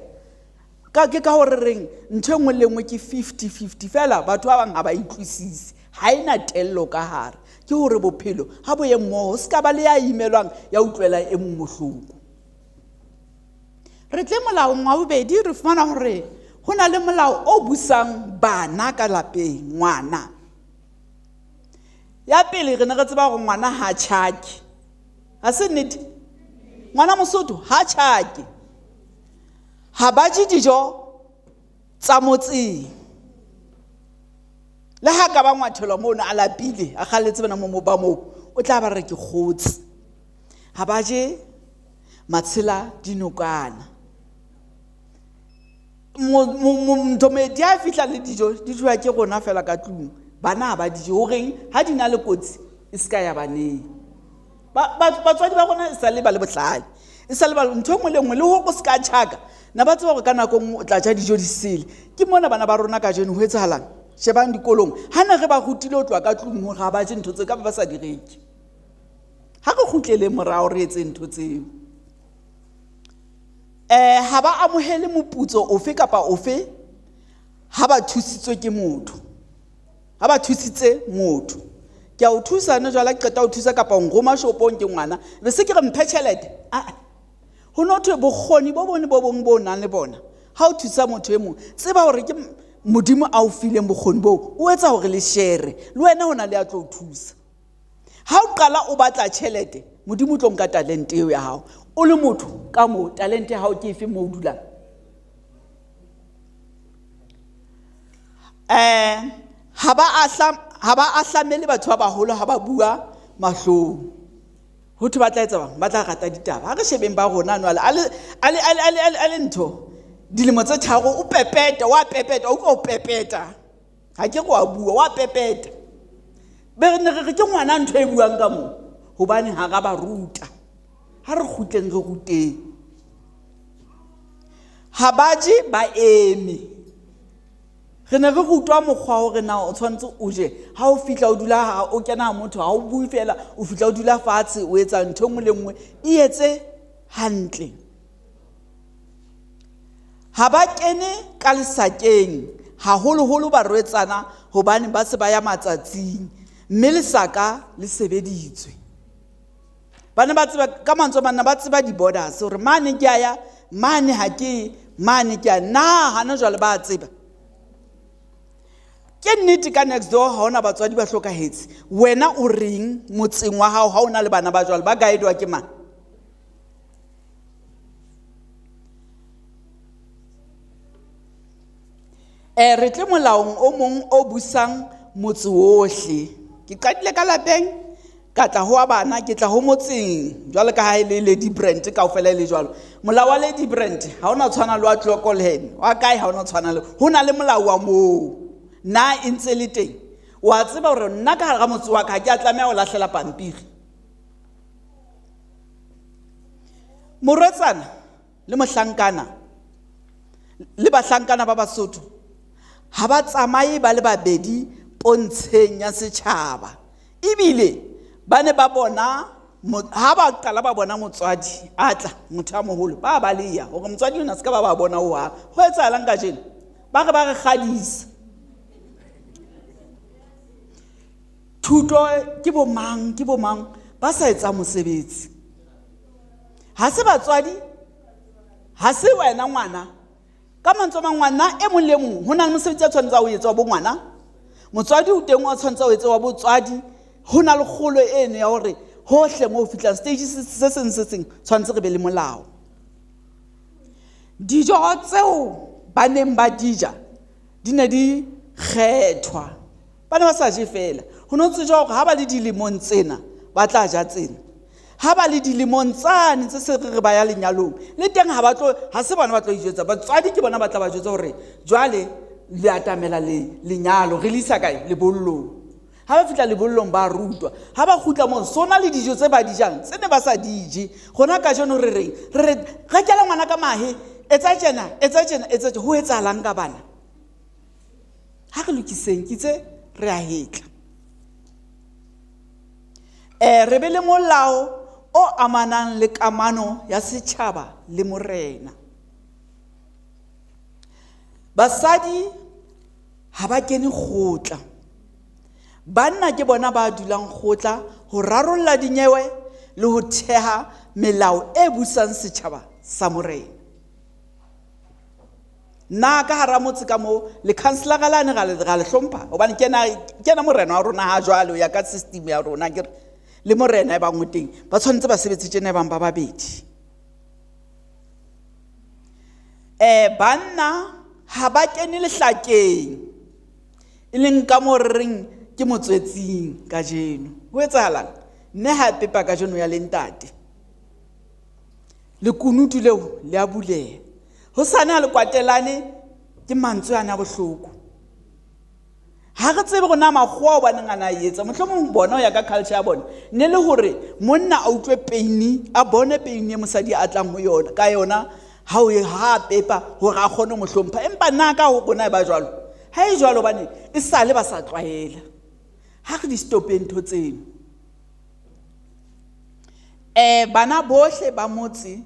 Ke ka ho re reng ntho engwe le engwe ke 50-50 fela, batho ba bang ha ba itlwisise, ha ena tello ka hare. Ke hore bophelo ha bo ye mmoho, se ka ba le ya imelwang ya utlwela e mong mohloko. Re tle molao wa bobedi, re fumana hore ho na le molao o busang bana ka lapeng, ngwana. Ya pele re ne re tseba hore ngwana ha tjhaki, ha se nnete? Ngwana Mosotho ha tjhaki, ha ba je dijo tsa motseng. Le ha ka ba ngwathelwa mona a lapile a kgalletse bana mo ba moo, o tla ba re ke kgotsi. Ha ba je matshela dinokana. Motho a fihla le dijo di jowa ke rona fela ka tlung, bana ha ba dijo, ho reng ha di na le kotsi e ska ya baneng. Batswadi ba rona e sa le ba le bohlale, e sa le ba ntho engwe le engwe le ho go ska tjhaka na ba tseba hore ka nako o tla ja dijo di sele. Ke mona bana ba rona ka jeno ho etsahalang, shebang dikolong ha ne re ba rutile ho tloha ka tlung hore ha ba je ntho tse ka ba sa di reke. Ha re kgutlele morao re etse ntho tseo. Ha ba amohele moputso ofe kapa ofe ha ba thusitswe ke motho, ha ba thusitse motho. Ke a o thusa ne jwale ke qeta o thusa kapa ngoma shopong ke ngwana be se ke re mphe tjhelete. Ho no thwe bokgoni bo bone bo bong bo nang le bona, ha o thusa motho e mong tseba hore ke Modimo a o fileng bokgoni bo, o etsa hore le share le wena hona le a tlo thusa. Ha o qala o batla tjhelete, Modimo o tlo nka talente eo ya hao. O le motho ka mo talente ya hao ke efe mo o dulang. Ha ba ahlamele batho ba baholo ha ba bua mahlong. Ho thwe ba tla etsa bang ba tla rata ditaba. Ha re shebeng ba rona no ale ntho dilemo tse tharo o pepeta o ka o pepeta. Ha ke go a bua wa pepeta. Be re ke ngwana ntho e buang ka mo hobane ha ga ba ruta. Ha re khutleng re ruteng. Ha ba je ba eme. Re ne re rutwa mokgwa hore na o tshwantse o je ha o fihla o dula o kena motho ha o bui fela o fihla o dula fatshe o etsa ntho engwe le engwe e etse hantle. Ha ba kene ka lesakeng haholo ba rwetsana hobane ba se ba ya matsatsing, mme lesaka le sebeditswe. Bana ba tseba ka mantswe bana ba tseba di borders hore mane ke aya mane ha ke mane ke na hana jwale ba tseba. Ke nnete ka next door ha ona batswadi ba hlokahetse, wena o reng motseng wa hao ha ona le bana ba jwale ba guidewa ke mang? Re tle molaong o mong o busang motse ohle. Ke qadile ka lapeng ka tla ho bana, ke tla ho motseng jwale ka ha ile Lady Brand ka o fela le jwalo. Molao wa Lady Brand ha ona tshwana le wa Clocolan wa kae ha ona tshwana le ho na le molao wa moo na intse le teng. Wa tseba hore nna ka hara motse wa ka ke a tlameha ho lahlela pampiri. Morwetsana le mohlankana le bahlankana ba Basotho ha ba tsamaye ba le babedi pontsheng ya setjhaba. Ebile ba ne ba bona ha ba qala ba bona motswadi a tla motho a moholo ba leya hore motswadi ona se ka ba bona ho ha ho etsahalang ka jeno ba re kgadisa. Thuto ke bo mang ba sa etsa mosebetsi. Ha se batswadi, ha se wena ngwana. Ka mantswe mang ngwana e mong le mong ho na le mosebetsi a tshwantseng ho etsa wa bo ngwana. Motswadi o teng o tshwantseng ho etsa wa botswadi. Ho na le kgolo eno ya hore hohle mo fihla stage se seng tshwanetse re be le molao. Dijo tseo ba neng ba dija di ne di kgethwa. Ba ne ba sa je fela. Ho no tsejwa hore ha ba le dilemong tsena ba tla ja tsena. Ha ba le dilemong tsane tse se re ba ya lenyalong le teng ha se bona ba tlo ijwetsa, batswadi ke bona ba tla ba jwetsa hore jwale le atamela lenyalo re le isa kae lebollong. ha ba fitla lebollong ba rutwa ha ba khutla mo sona le dijo tse ba di jang tse ne ba sa dije gona ka jeno re ga kela ngwana ka mahe etsa tjena ho etsahalang ka bana ha re lokiseng kitse re a hetla re be le molao o amanang le kamano ya setjhaba le morena basadi ha ba kene khotla banna ke bona ba dulang khotla ho rarolla dinyewe le ho theha melao e busang setjhaba sa morena na ka hara motse ka mo le councilor ga lane ga le hlompha hobane kena morena wa rona ha jwalo ya ka system ya rona ke le morena e bang moteng ba tshwanetse ba sebetse tjena bang ba babedi banna ha ba kene lehlakeng e leng ka moreng ke motswetsing ka jeno ho etsahalang nne ha pepa ka jeno ya lentate le kunutu leo le a buleha ho sana le kwatelane ke mantswe ana bohloko ha re tsebe gona magwa ba nngana etsa mohlomong bona o ya ka culture ya bona ne le hore monna a utlwe pain a bone pain ya mosadi a tlang ho yona ka yona ha o ha pepa ho ra khone mo hlompha empa nna ka ho bona ba jwalo ha e jwalo bane e sale ba sa tlwaela ha re di stope ntho tseno bana bohle ba motse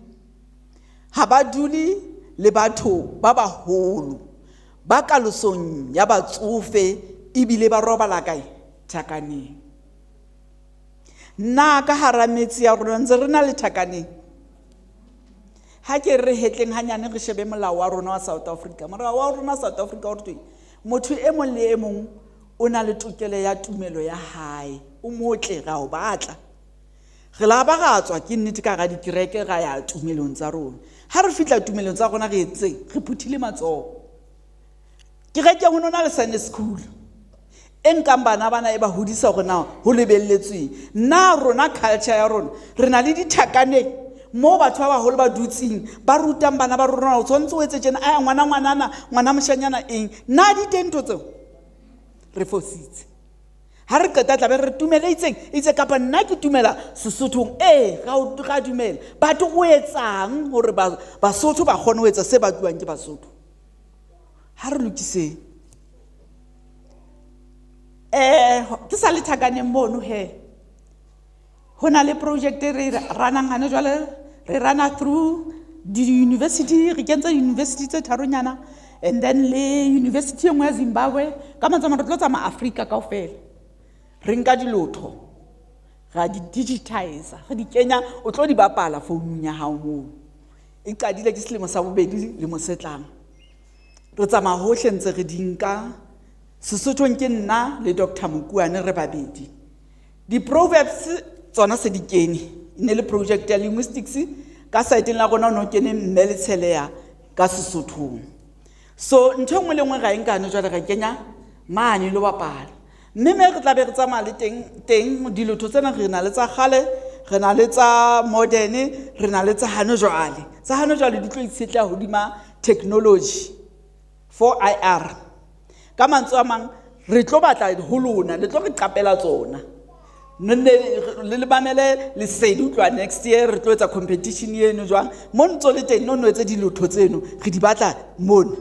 ha ba duli le batho ba baholo ba kalosong ya batsofe ibile ba robala kae Thakaneng nna ka hara metsi ya rona ntse re na le Thakaneng ha ke re hetleng hanyane re shebe molao wa rona wa South Africa molao wa rona South Africa o re motho e mong le e mong o na le tokelo ya tumelo ya hae o motle ga o batla re la ba ga tswa ke nnete ka ga dikereke ga ya tumelong tsa rona ha re fitla tumelong tsa rona re etseng re phuthile matsoho kereke ho nona le Sunday school enkang bana e ba hodisa gore na ho lebelletswe na rona culture ya rona re na le dithakaneng mo batho ba baholo ba dutsing ba rutang bana ba rona o tsontse o etse tjena a ngwana moshanyana eng na di tento tseo re fositse ha re qeta tla be re tumela itse kapa nna ke tumela Sesothong ga dumela batho o etsang hore Basotho ba kgone ho etsa se ba buang ke Basotho ha re lokise ke sa le Thakaneng mono he hona le project re ranang hana jwale re rana through the university re kentse university tse tharonyana and then le university engwe ya Zimbabwe ka matsama re tlotsa ma Africa kaofela re nka dilotho ga di digitize ga di kenya o tlo di bapala founung ya hao mo e qadile ke selemo sa bobedi le mosetlang re tsama hohle ntse re dinka Sesothong ke nna le Dr. Mokuane re babedi di proverbs tsona se di kene ne le project ya linguistics ka site la rona no kene mme le tsheleya ka Sesothong so ntho ngwe le ngwe ga enkane jwa re kenya mane lo bapala mme me re tla be re tsamaya le teng dilotho tsena re na le tsa gale re na le tsa modern re na le tsa hano jwale di tlo itsetla hodima technology 4IR ka mantswe a mang re tlo batla ho lona le tlo re qapela tsona le bamele le sedi utlwa next year re tlo etsa competition eno jwang mo ntso le teng no etse dilotho tseno re di batla mona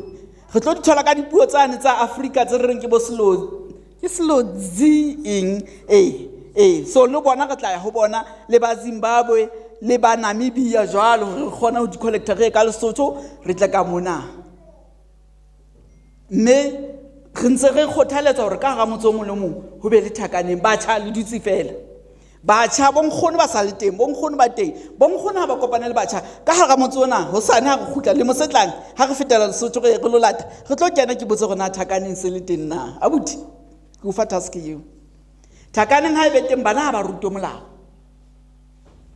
re tlo di thola ka dipuo tsane tsa Africa tse re reng ke bo slow ing so le bona re tla ya ho bona le ba Zimbabwe le ba Namibia jwalo re kgona ho di collector re ka Lesotho re tla ka mona mme re ntse re kgothaletsa hore ka ga motso mo le mong ho be le Thakaneng batjha le dutse fela batjha bonkgono ba sa le teng bonkgono ba teng bonkgono ha ba kopana le batjha ka ga motso ona ho sane ha re khutla le mosetlang ha re fetela Lesotho re lo lata re tlo kena ke botse gona Thakaneng se le teng na abuti ke o fa task eo Thakaneng ha e be teng bana ha ba ruto molao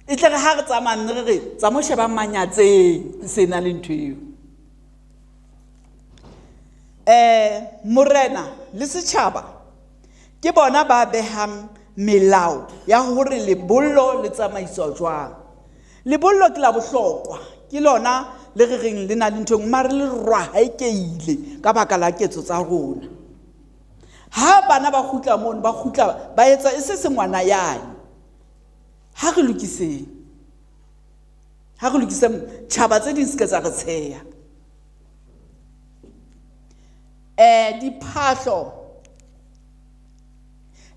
e tle re ha re tsamane re tsa mo sheba manyatseng se na le ntho eo morena le setjhaba ke bona ba behang melao ya hore lebollo le tsamaiswa jwang lebollo ke la bohlokwa ke lona le re le na le ntho mare le rwa ha ikeile ka baka la ketso tsa rona ha bana ba khutla mono ba khutla ba etsa e se ngwana yane ha re lokiseng tšhaba tse ding se ka tsa re tsheya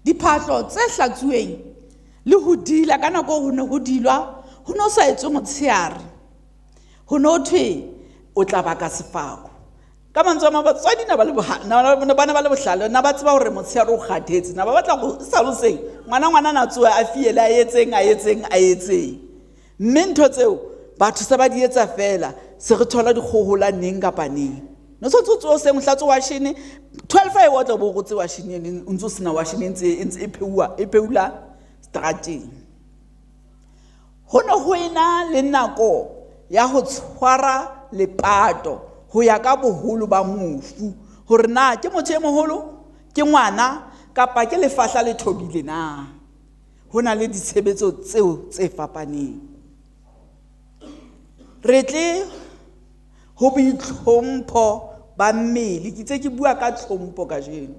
diphahlo tse hlatsuweng le ho dila ka nako ho ne ho dilwa ho no sa etswe motsheare ho no thwe o tla baka sefako ka mantswe a batswadi na ba le bana ba le bohlale na ba tseba hore motsheare o kgathetse na ba batla go saloseng ngwana na tsoa a fiela a etseng mme ntho tseo batho se ba di etsa fela se re thola dikgohola neng kapa neng no so tsotso se mohlatso wa shine 12 a wotla bo gotse wa shine o ntse sena wa shine ntse e peula strateng hono ho ina le nako ya ho tshwara lepato ho ya ka boholo ba mofu hore na ke motho e moholo ke ngwana kapa ke lefahla le thobile na hona le ditshebetso tseo tse fapaneng re tle ho boitlhompho ba mmele ke tse ke bua ka tlhompho ka jeno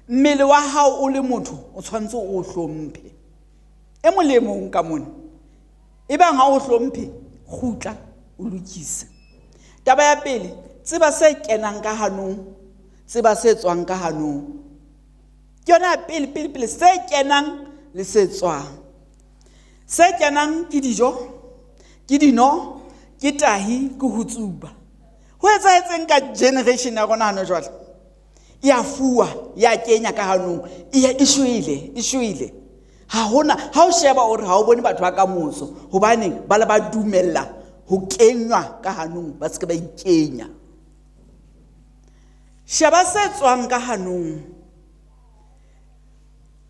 mmele wa hao o le motho o tshwantse o hlomphe e molemong ka mona e bang ha o hlomphe khutla o lokise taba ya pele tseba se kenang ka hanong tseba se tswang ka hanong ke yona pele se kenang le se tswang se kenang ke dijo ke dino ke tahi ke ho tsuba ho etsahetseng ka generation ya rona hana jwale ya fuwa ya kenya ka hanong e shwele ha o sheba hore ha o bone batho ba ka motso hobane ba le ba dumella ho kenywa ka hanong ba se ke ba ikenya sheba se tswang ka hanong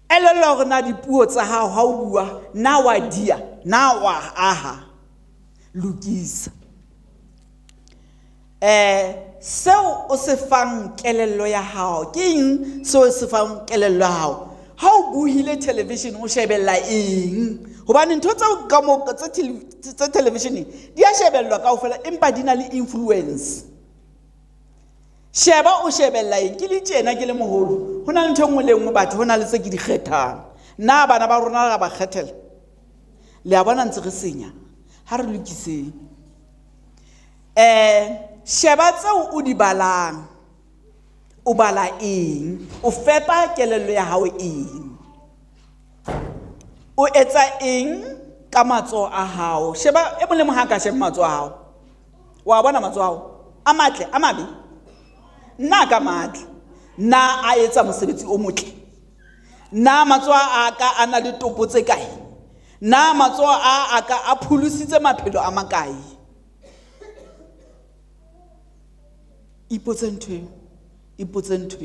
elelo hore na dipuo tsa hao ha o bua na wa dia na wa aha lokisa seo o se fang kelello ya hao ke eng seo se fang kelello ya hao ha o buhile television o shebella eng hobane ntho tsa ka mo tsa television di a shebellwa kaofela empa di na le influence sheba o shebella eng ke le tjena ke le moholo hona le ntho engwe le engwe batho hona le tse ke di kgethang na bana ba rona ra ba kgethela le a bona ntse re senya ha re lokiseng sheba tseo o di balang o bala eng o fepa kelello ya hao eng o etsa eng ka matso a hao sheba e molemo ha ka sheba matso a hao wa bona matso a hao a matle a mabe nna ka matle na a etsa mosebetsi o motle na matso a ka ana le topo tse kae na matso a ka a phulusitse maphelo a makae ipotse ntho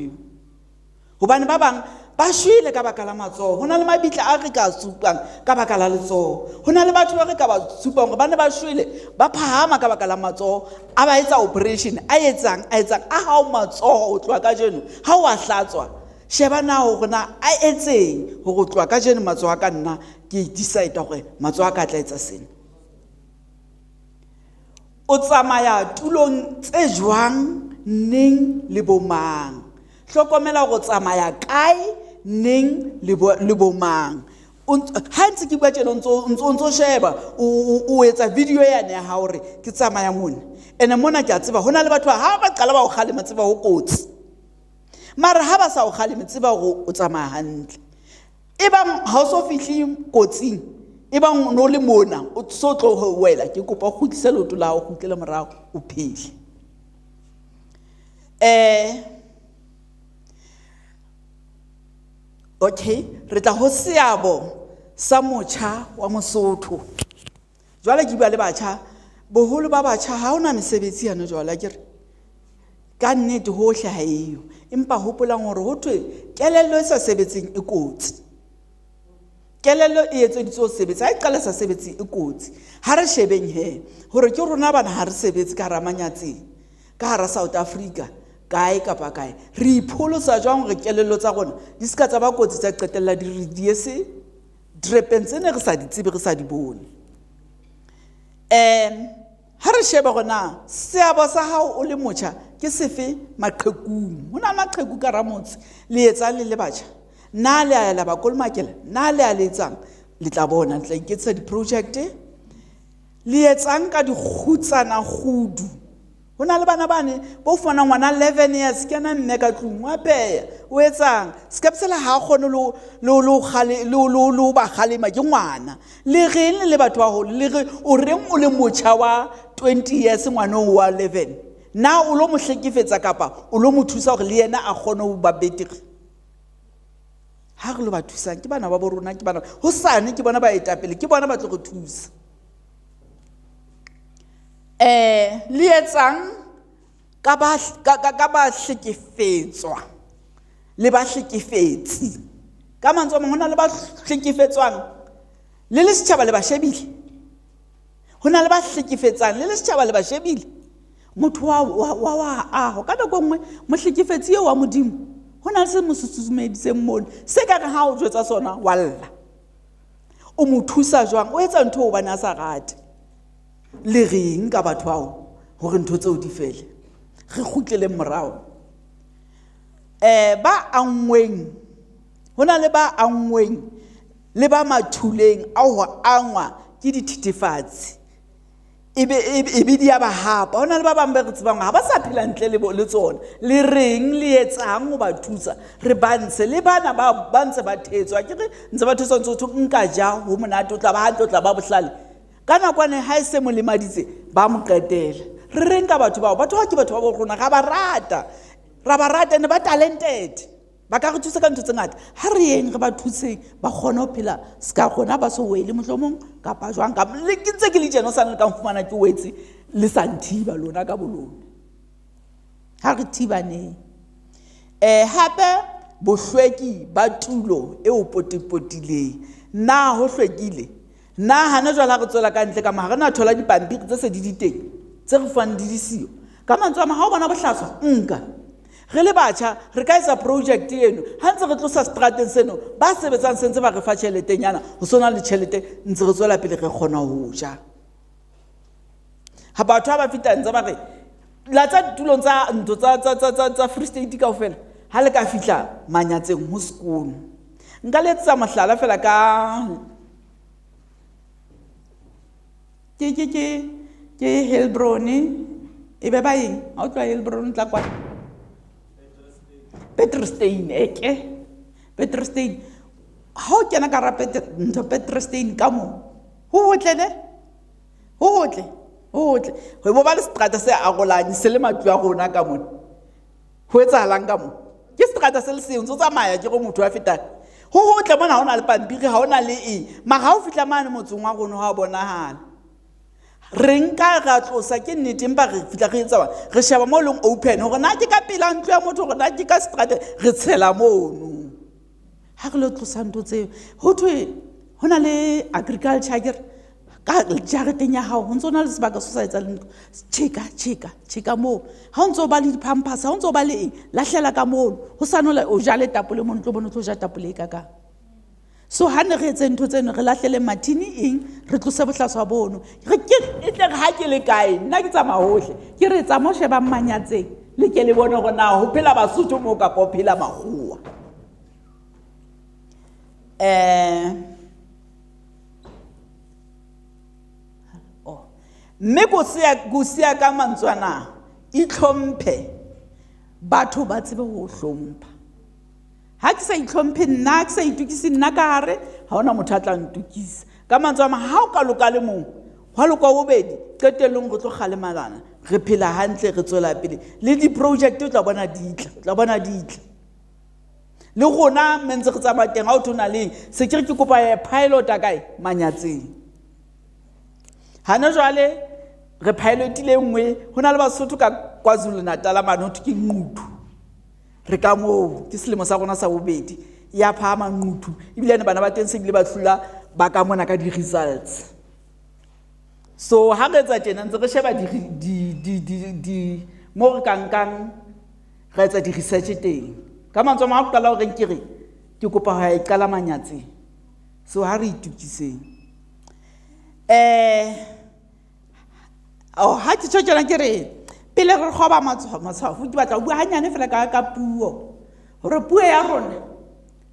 hobane ba bang ba shwele ka baka la matsoho hona le mabitla a re ka supang ka baka la letsoho hona le batho ba re ka ba supang hore ba ne ba shwele ba phahama ka baka la matsoho a ba etsa operation a etsang a ha o matsoho o tloa ka jeno ha o a hlatswa sheba na hore na a etseng hore o tloa ka jeno matsoho a ka nna ke decide hore matsoho a ka tla etsa sena o tsamaya tulong tse jwang neng le bomang hlokomela go tsamaya kae neng le bomang ha ntse ke bua tjena ntso sheba o etsa video yane ya hao re ke tsamaya mona ene mona ke a tseba hona le batho ha ba qala ba o kgalema tseba ho kotsi mara ha ba sa o kgaleme tseba go o tsamaya hantle ebang ha o so fihli kotsing ebang no le mona o so tlo ho wela ke kopa go tlisa leoto la go tlele morago o phele okay re tla ho seabo sa motjha wa Mosotho jwale ke bua le batjha boholo ba batjha ha ona mesebetsi yana jwale ke re ka nnete hohle ha eyo empa hopolang hore ho thwe kelello e sa sebetseng e kotsi kelello e etseditswe ho sebetsa ha e qala sa sebetsi e kotsi ha re shebeng he hore ke rona bana ha re sebetse ka ramanyatseng ka hara South Africa kae kapa kae re ipholosa jwang re kelello tsa rona di ska tsa ba kotsi tsa qetella di re diese drepentse ne re sa di tsebe re sa di bone ha re sheba gona seabo sa hao o le motjha ke sefe maqhekung hona maqheku ka ramotse le etsa le batjha na le a la ba kolmakela na le a le etsang le tla bona tla iketsa di project le etsang ka di khutsana khudu hona le bana bane bo fana ngwana 11 years kana mme ka tlung wa peya o etsang skepsela ha khone lo khale lo ba khale ma ke ngwana le reng le batho ba ho le re o reng o le motjha wa 20 years ngwana wa 11 na o lo mohlekefetsa kapa o lo mothusa hore le yena a khone ho ba betere ha re lo ba thusa ke bana ba borona ke bana ho sane ke bona ba etapele ke bona ba tlo go thusa le etsang ka ba hlekefetswa le ba hlekefetsi ka mantswe a mang hona le ba hlekefetswang le setjhaba le ba shebile hona le ba hlekefetsang le setjhaba le ba shebile motho wa ho ka nako nngwe mohlekefetsi eo wa modimo hona le se mo susumeditseng mona se ka re ha o jwetsa sona walla o mo thusa jwang o etsa ntho o bana sa rate le reng ka batho bao hore ntho tseo di fele re khutlele morao ba angweng hona le ba angweng le ba mathuleng a ho angwa ke dithethefatsi ebe dia ba hapa hona le ba bang ba re tsebang ha ba sa phela ntle le tsona le reng le etsang ho ba thusa re banse le bana ba ntse ba thetswa ke re ntse ba thetswa ntse o nka ja ho monate o tla ba hantle o tla ba bohlale kana kwane ha se mo lemaditse ba mo qetela re reng ka batho ba ke batho ba rona ga ba rata ne ba talented ba ka re thusa ka ntho tse ngata ha re yeng re ba thuseng ba kgona ho phela ska gona ba so wele mohlomong kapa jwang ka le ke ntse ke le jeno sa le ka mfumana ke wetse le santhiba lona ka bolona ha re thibane hape bohlweki ba tulo e o potipotileng na ho hlwekile na hana jwala re tswela ka ntle ka ma ha rena thola dipampiri tse se di diteng tse re fang di disio ka mantswe a ma ha o bona bohlaswa nka re le batjha re ka etsa project eno ha ntse re tlosa strateng seno ba sebetsang sentse ba re fa tjheletenyana ho sona le tjhelete ntse re tswela pele re kgona ho ja ha batho ba fita ntse ba re la tsa ditulong tsa ntho tsa Free State kaofela ha le ka fitla manyatseng ho sekolo nka letsa mahlala fela ka ke Helbroni e be ba eng ha o tloa Helbroni tla kwa Petrostain Petrostain ha o kena ka ra Petrostain ka mo ho hotle ho bo ba le strata se agolanye se le matlu a rona ka mona ho etsahalang ka mo ke strata se le seng o tsamaya ke go motho a fetang ho hotle mona ha ona le pampiri ha ona le ma ha o fitla mane motsong wa rona ha bonahala re nka ga tlosa ke nnete empa re fitla re etsa re sheba mo leng open hore na ke ka pela ntlo ya motho hore na ke ka strata re tshela mono ha re lo tlosa ntho tseo ho thwe hona le agriculture ka jareteng ya hao ho ntso na le sebaka se sa etsa le cheka mo ha o ntso ba le dipampers ha o ntso ba le lahlela ka mono ho sanola o jale tapole mo ntlo bono tlo ja tapole ka so ha ne re etse ntho tseno re lahlele mathini re tlose bohlaswa bono re ke etle ha ke le kae nna ke tsama hohle ke re tsa mo sheba mmanyatseng le ke le bona gore na ho phela Basotho mo ka po phela makgowa mme go sia ka mantswana itlhomphe batho ba tsebe ho hlompha ha ke sa itlhomphe nna ke sa itukisi nna ka hare ha ona motho a tla ntukisa ka mantswe a ha o ka loka le mong wa loka bobedi qetellong go tlo gale malana re phela hantle re tswela pele le di project o tla bona ditla le gona mentse re tsamaya teng ha o thona le se ke kopa pilot a kae manyatseng hana jwale re pilotile nngwe hona le Basotho ka KwaZulu Natal manotho ke nquthu re ka mo ke selemo sa rona sa bobedi ya phama nquthu ebile ne bana ba teng se bile ba tlula ba ka mona ka di results so ha re tsa tena ntse re sheba di mo re kankang re etsa di research teng ka mantswe ma go qala hore ke re ke kopa ha e qala manyatseng so ha re itukiseng ha ke tshotjana ke re pele re kgoba matshwafo ke batla go bua hanyane fela ka puo gore puo ya rona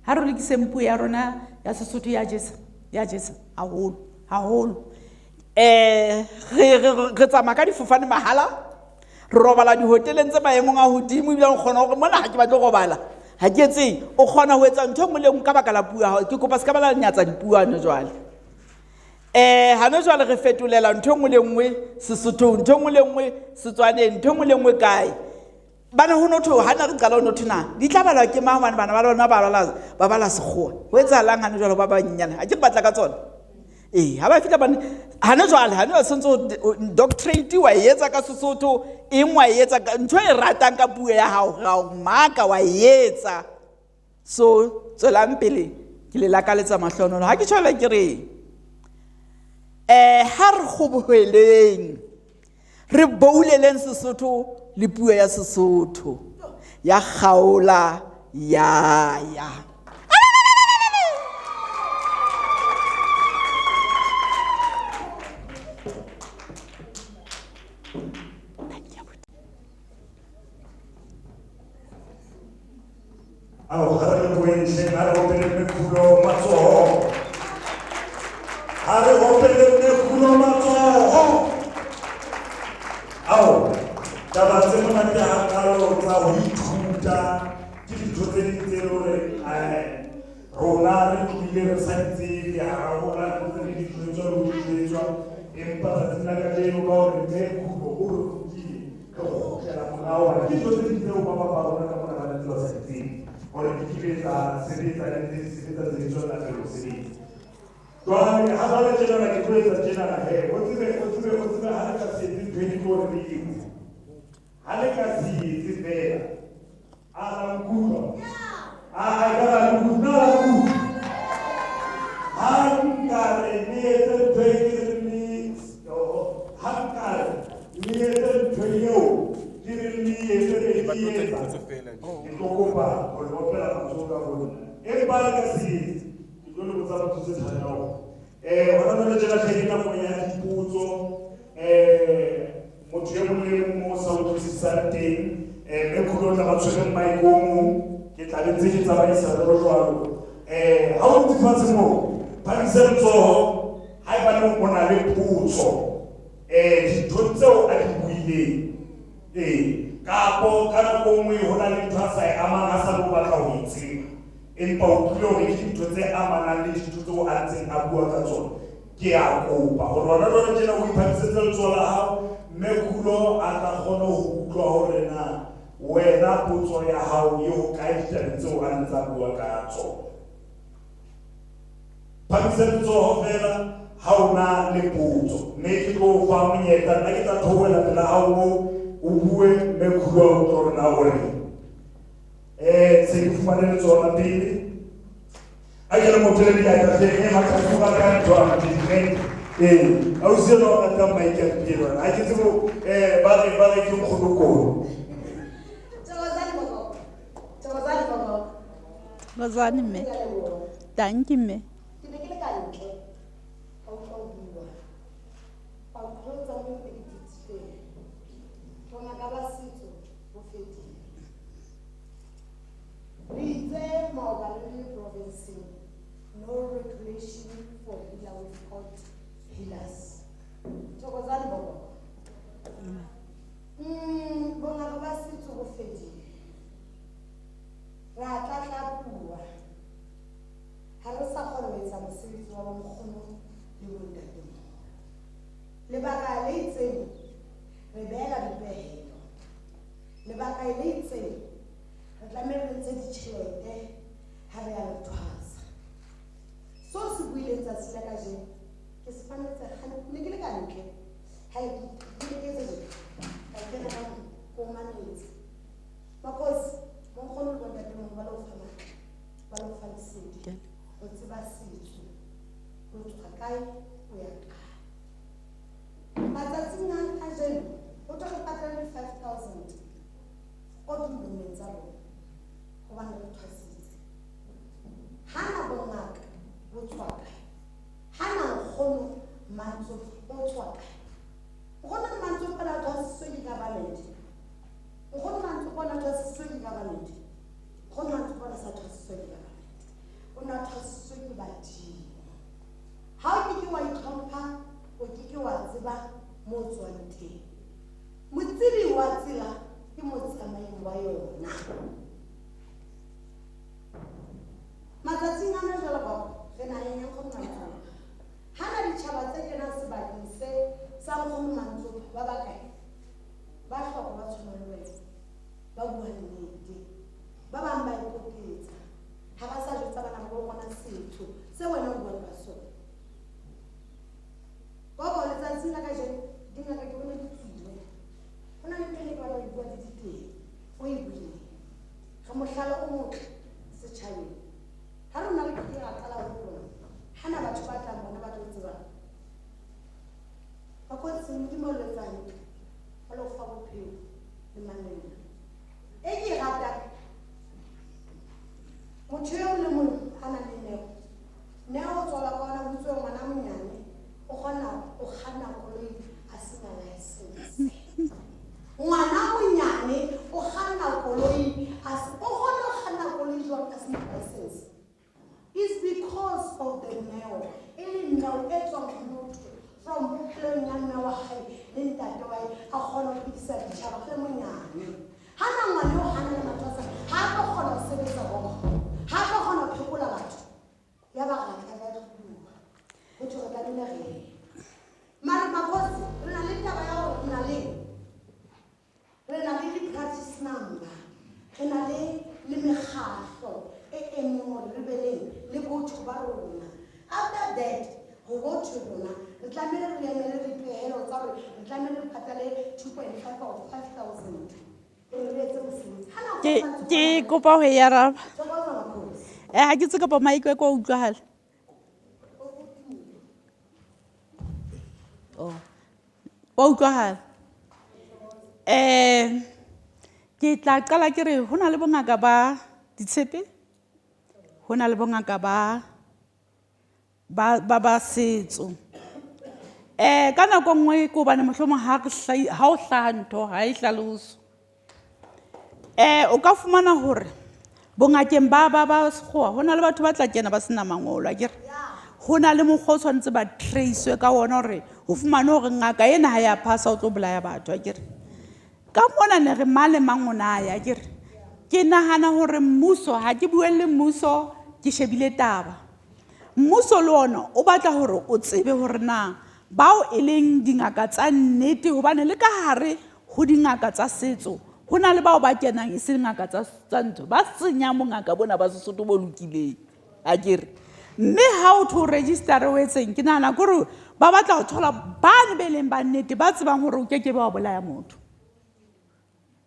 ha re lekiseng puo ya rona ya Sesotho ya jesa haholo re tsamaya ka difofane mahala re robala dihoteleng tse maemong a hodimo ebile o kgona gore mona ha ke batle go robala ha ke etseng o kgona ho etsa ntho e nngwe le nngwe ka baka la puo ya hao ke kopa se ka ba la nyatsa dipuano jwale hana jwale re fetolela ntho e nngwe le nngwe Sesotho ntho e nngwe le nngwe Setswaneng ntho e nngwe le nngwe kae bana ho notho hana re qala ho notho na di tla balwa ke mang bana ba lona ba bala sekgowa ho etsahalang hana jwale ba banyenyane ha ke batla ka tsona ha ba fitla bana hana jwale hana sentse doctorate wa etsa ka Sesotho eng wa etsa ntho e ratang ka puo ya hao ga maka wa etsa so tswelang pele ke le lakaletsa mahlonono ha ke tshwela ke re ha re kgoboheleng re bouleleng Sesotho le puo ya Sesotho ya kgaola ya Thank you. No regulation for healer without healers. Thokozani baba. Bona ba basitso go fedile. Ra tla bua. Ha re sa kgona ho etsa mosebetsi wa mokgono le bontate. Lebaka le itseng re beela dipehelo. Lebaka le itseng re tlameha re ntse ditjhelete ha re ya le thwasa. So se buile tsa se ka je ke se fanetse ga ne ke le ka ntle ha ke ke se ka ke na go manetse because mo kgone go bontate mo ba lo fana ba lo fana sedi o tseba setso go tswa kae o ya kae matsatsing a jeno o tlo go patela 5,000 o mo o tswang teng. Motsebi wa tsela ke motsamai wa yona. Matsatsing ana jwale ba re na le Nkgono Mantsopa. Hana ditjhaba tse kenang sebakeng se sa Nkgono Mantsopa ba bakae? Ba hloka ba tshwana le wena. Ba bua nnete. Ba bang ba ipoketsa. Ha ba sa jwetsa bana ba bona setho se wena o bua ka sona. Ba letsatsi la kajeno dingaka ke bona ditsile. Ho na le pele ba ba bua diteng. O e buile. Ga mohlala o motle setjhabeng. Ha re na le ke ra qala ho bona. Hana batho ba tla bona ba tlo tseba. Ba kotsi modimo le tsane. Ba lo fa bophelo le manene. E ke rata motho yo le mong ana le neo. Neo tswala ka ona butso ngwana monyane. O kganna koloi a sena license. Ngwana monyane o kganna koloi o kganna koloi jwang a sena license. It's because of the neo. Ele neo e tswang motho from bophelong ya mme wa hae le ntate wa hae a kgona ho phedisa ditjhaba le monyane. Hana ngwana o hana le matsatsa ha a kgona ho sebetsa bona. Ha a kgona ho phekola batho. Ya ba rata ba tloha. Ho tswa ka nna re. Mara makosi re na le taba ya hore re na le practice number. Re na le mekgatlo e meng hore re be le botho ba rona. After that, ho botho rona re tlamehile re emele dipehelo tsa hore re tlamehile re patale 2.5 or 5,000. Ke kopa ho ya raba. Ha ke tseka pa maiko e ko utlwahala. Wa utlwahala. Ke tla qala ke re hona le bongaka ba ditshepe. Hona le bongaka ba setso. Ka nako nngwe ko bana mohlomong ha o hlaha ntho ha e hlaloswe. O ka fumana hore bongakeng ba sekgowa hona le batho ba tla kena ba sena mangolo akere. Hona le mokgwa o tshwanetse ba trace ka ona hore ho fumane hore ngaka ena ha ya phasa o tlo bolaya batho akere. Ka mona ne re male mangona ya akere. Ke nahana hore mmuso ha ke buelle mmuso ke shebile taba. Mmuso le ona o batla hore o tsebe hore na bao e leng dingaka tsa nnete hobane le ka hare ho dingaka tsa setso hona le bao ba kenang e se ngaka tsa ntho ba senya mongaka bona ba Sesotho bo lokileng akere. Mme ha o tho register o etseng ke nahana gore ba batla ho thola bane be leng ba nnete ba tsebang hore o keke ba bolaya motho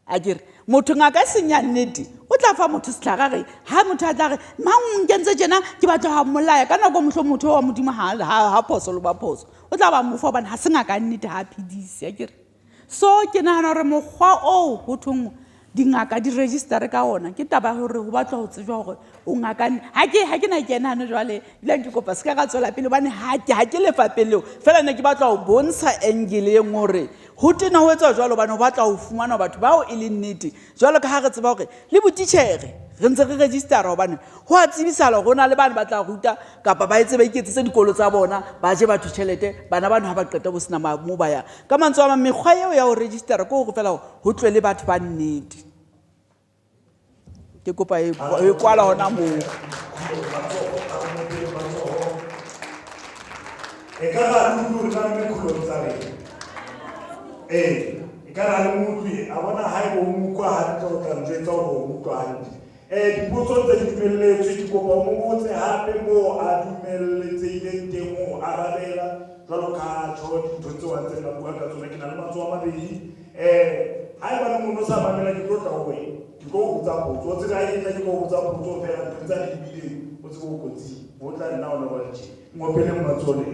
akere. Motho ngaka senya nnete o tla fa motho setlhagare ha motho a tla re mang nkentse tjena ke batla ha molaya ka nako mohlo motho wa modimo ha phoso le ba phoso o tla ba mo fa bana ha se ngaka nnete ha phedisi akere. So ke nahana hore mokgwa o ho thong dingaka di register ka ona ke taba hore ho batla ho tsejwa hore o ngaka ha ke na kena hano jwale ile ke kopa se ka ga tswela pele bane ha ke lefa pele fela ne ke batla ho bontsha angle e ngore ho tena ho etsa jwalo bana ho batla ho fumana batho bao e le nnete jwalo ka ha re tseba hore le botitjhere re ntse re register hobane ho a tsebisala hore na le bana ba tla ruta kapa ba etse ba iketsetse dikolo tsa bona ba je batho tjhelete bana bana ha ba qeta bo sena mo ba ya ka mantswe a mekgwa eo ya ho register ko go fela ho tlwe le batho ba nnete. Ke kopa e kwala hona mo e ka ga ndu ka me khulo tsare e ka ra le mutwi a bona ha e bo mu kwa ha tlo ka njwetsa ho mu kwa handi dipotso tse di dumelletswe ke kopa mo botse hape mo a dumelletse ile teng mo arabela jwalo ka tjho dintho tse wa tse ba bua ka tsona ke na le matso a mabedi ha e ba le mono sa mamela ke tlo tla ho wena ke go botsa potso tse ra ile ke go botsa potso fela ntse di bile o tse go kotsi o tla nna ona ba tshi ngopele mmatsole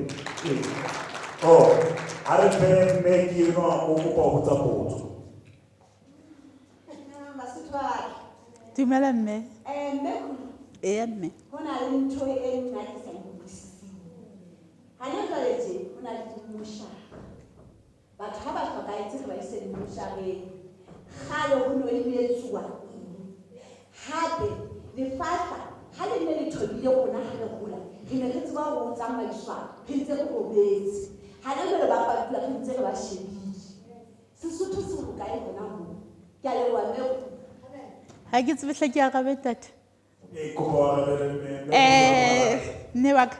a re fe me ke no o kopa ho botsa potso dumela mme mme hona le ntho e nna ke sa utlwisising ha ne ka letse hona le dimusha batho ha ba hlokahetse re ba ise dimushareng khale ho no imetsuwa hape lefahla ha le ne le thobile rona ha re gola re ne re tseba ho tsamaiswa re ntse re robetse ha ne le ba patula ke ntse ba shebile Sesotho se ho kae bona mo ke a le wa me ha ke tsebe hle ke ya gabe tate ne wa ka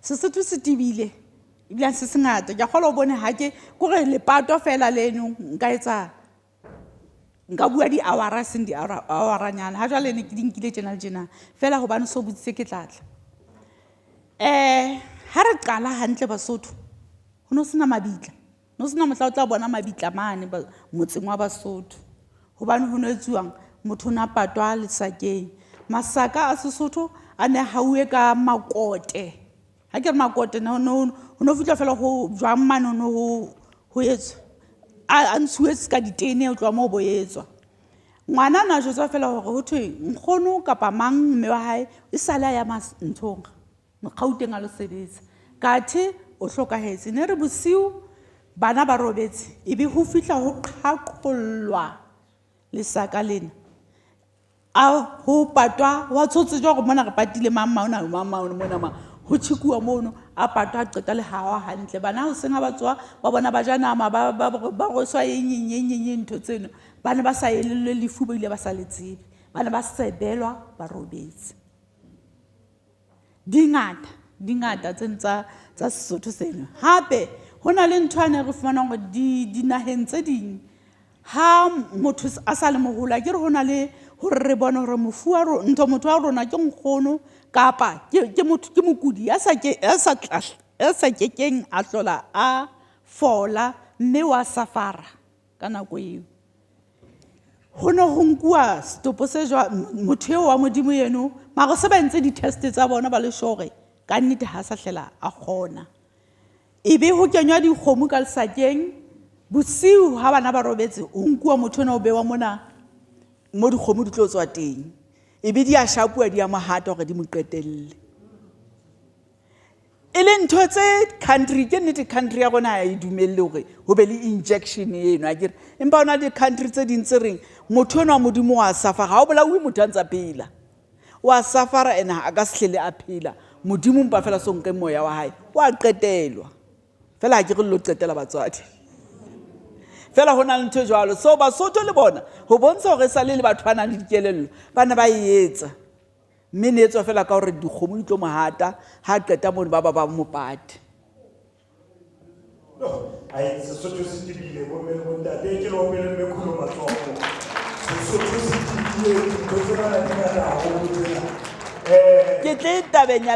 Sesotho se tibile ebile se sengata ke kgola o bone ha ke gore lepato fela leno nka etsa nka bua di hours seng di houranyana ha jwale ne ke dinkile tjena le tjena fela hobane so butsitse ke tlatla ha re qala hantle Basotho ho no sena mabitla no sena mohla o tla bona mabitla mane motseng wa Basotho hobane ho no etsuwang motho na patwa lesakeng masaka a Sesotho a ne hauwe ka makote ha ke re makote no fitla fela go jwang mane no ho etswa a ntshuwe ka ditene o tloa mo bo etswa ngwana na jotsa fela hore ho thwe nkgono kapa mang mme wa hae e sala ya masnthonga mokgauteng a lo sebetsa kathe o hlokahetse ne re bosiu bana ba robetse ebe ho fitla ho qhaqollwa lesaka lena a ho patwa wa tsotse jo go mona re patile mamma ona mona ho tshikuwa mono a patwa qeta le hawa hantle bana ho senga ba tswa ba bona ba janama ba go swa yenyenyenye ntho tseno bana ba sa elellwe lefu ba ile ba sa letsebe bana ba sebelwa ba robetse dingata tsa Sesotho seno hape hona le nthwane re fumana hore dinaheng tse ding ha motho a sa le mohola ke re hona le hore re bona hore mofu wa rona motho wa rona ke nkgono kapa ke mokudi ya sa kekeng a hlola a fola mme wa safara ka nako eo ho no ho nkuwa stopo se jwa motho eo wa modimo yeno mara se ba ntse di-test tsa bona ba le sure ka nnete ha sa hlela a kgona ebe ho kenywa dikgomo ka lesakeng bosiu ha bana ba robetse o nkuwa motho ona o bewa mona mo dikgomo di tlo tswa teng ebe di a shapua di a mahata hore di mo qetelle e le ntho tse country ke nnete country ya rona ha e dumelle hore ho be le injection eno a kere empa hona le country tse ding tse reng motho ona wa modimo wa safara ha o bolawe motho a ntsa phela wa safara ena a ka se hlele a phela modimo mpa fela so nke moya wa hae wa qetelwa fela ha ke re lo qetela batswadi fela hona le ntho jwalo so Basotho le bona ho bontsha hore sa le batho ba nang le dikelello bana ba etsa mme ne etswa fela ka hore dikgomo di tlo mohata ha qeta mone ba mopate ai Sesotho se tibile bo me bo ntate ke lo mele me khulo matsogo Sesotho se tibile go tsena la dingata ho tsena ke tle tabeng ya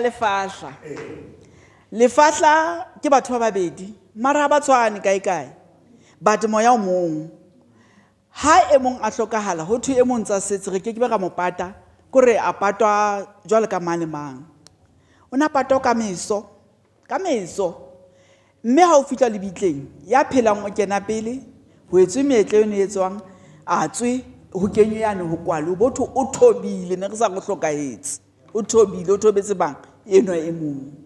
lefahla ke batho ba babedi mara ba tshwane kae but moya o mong ha e mong a hlokahala ho thwe e mong tsa setse re ke be ka mopata kore a patwa jwale ka mane mang ona patwa ka meso mme ha o fitla lebitleng ya phelang o kena pele ho etswe meetle eno etswang a tswe ho kenywe yane ho kwalo botho o thobile ne re sa go hlokahetse o thobetse bang eno e mong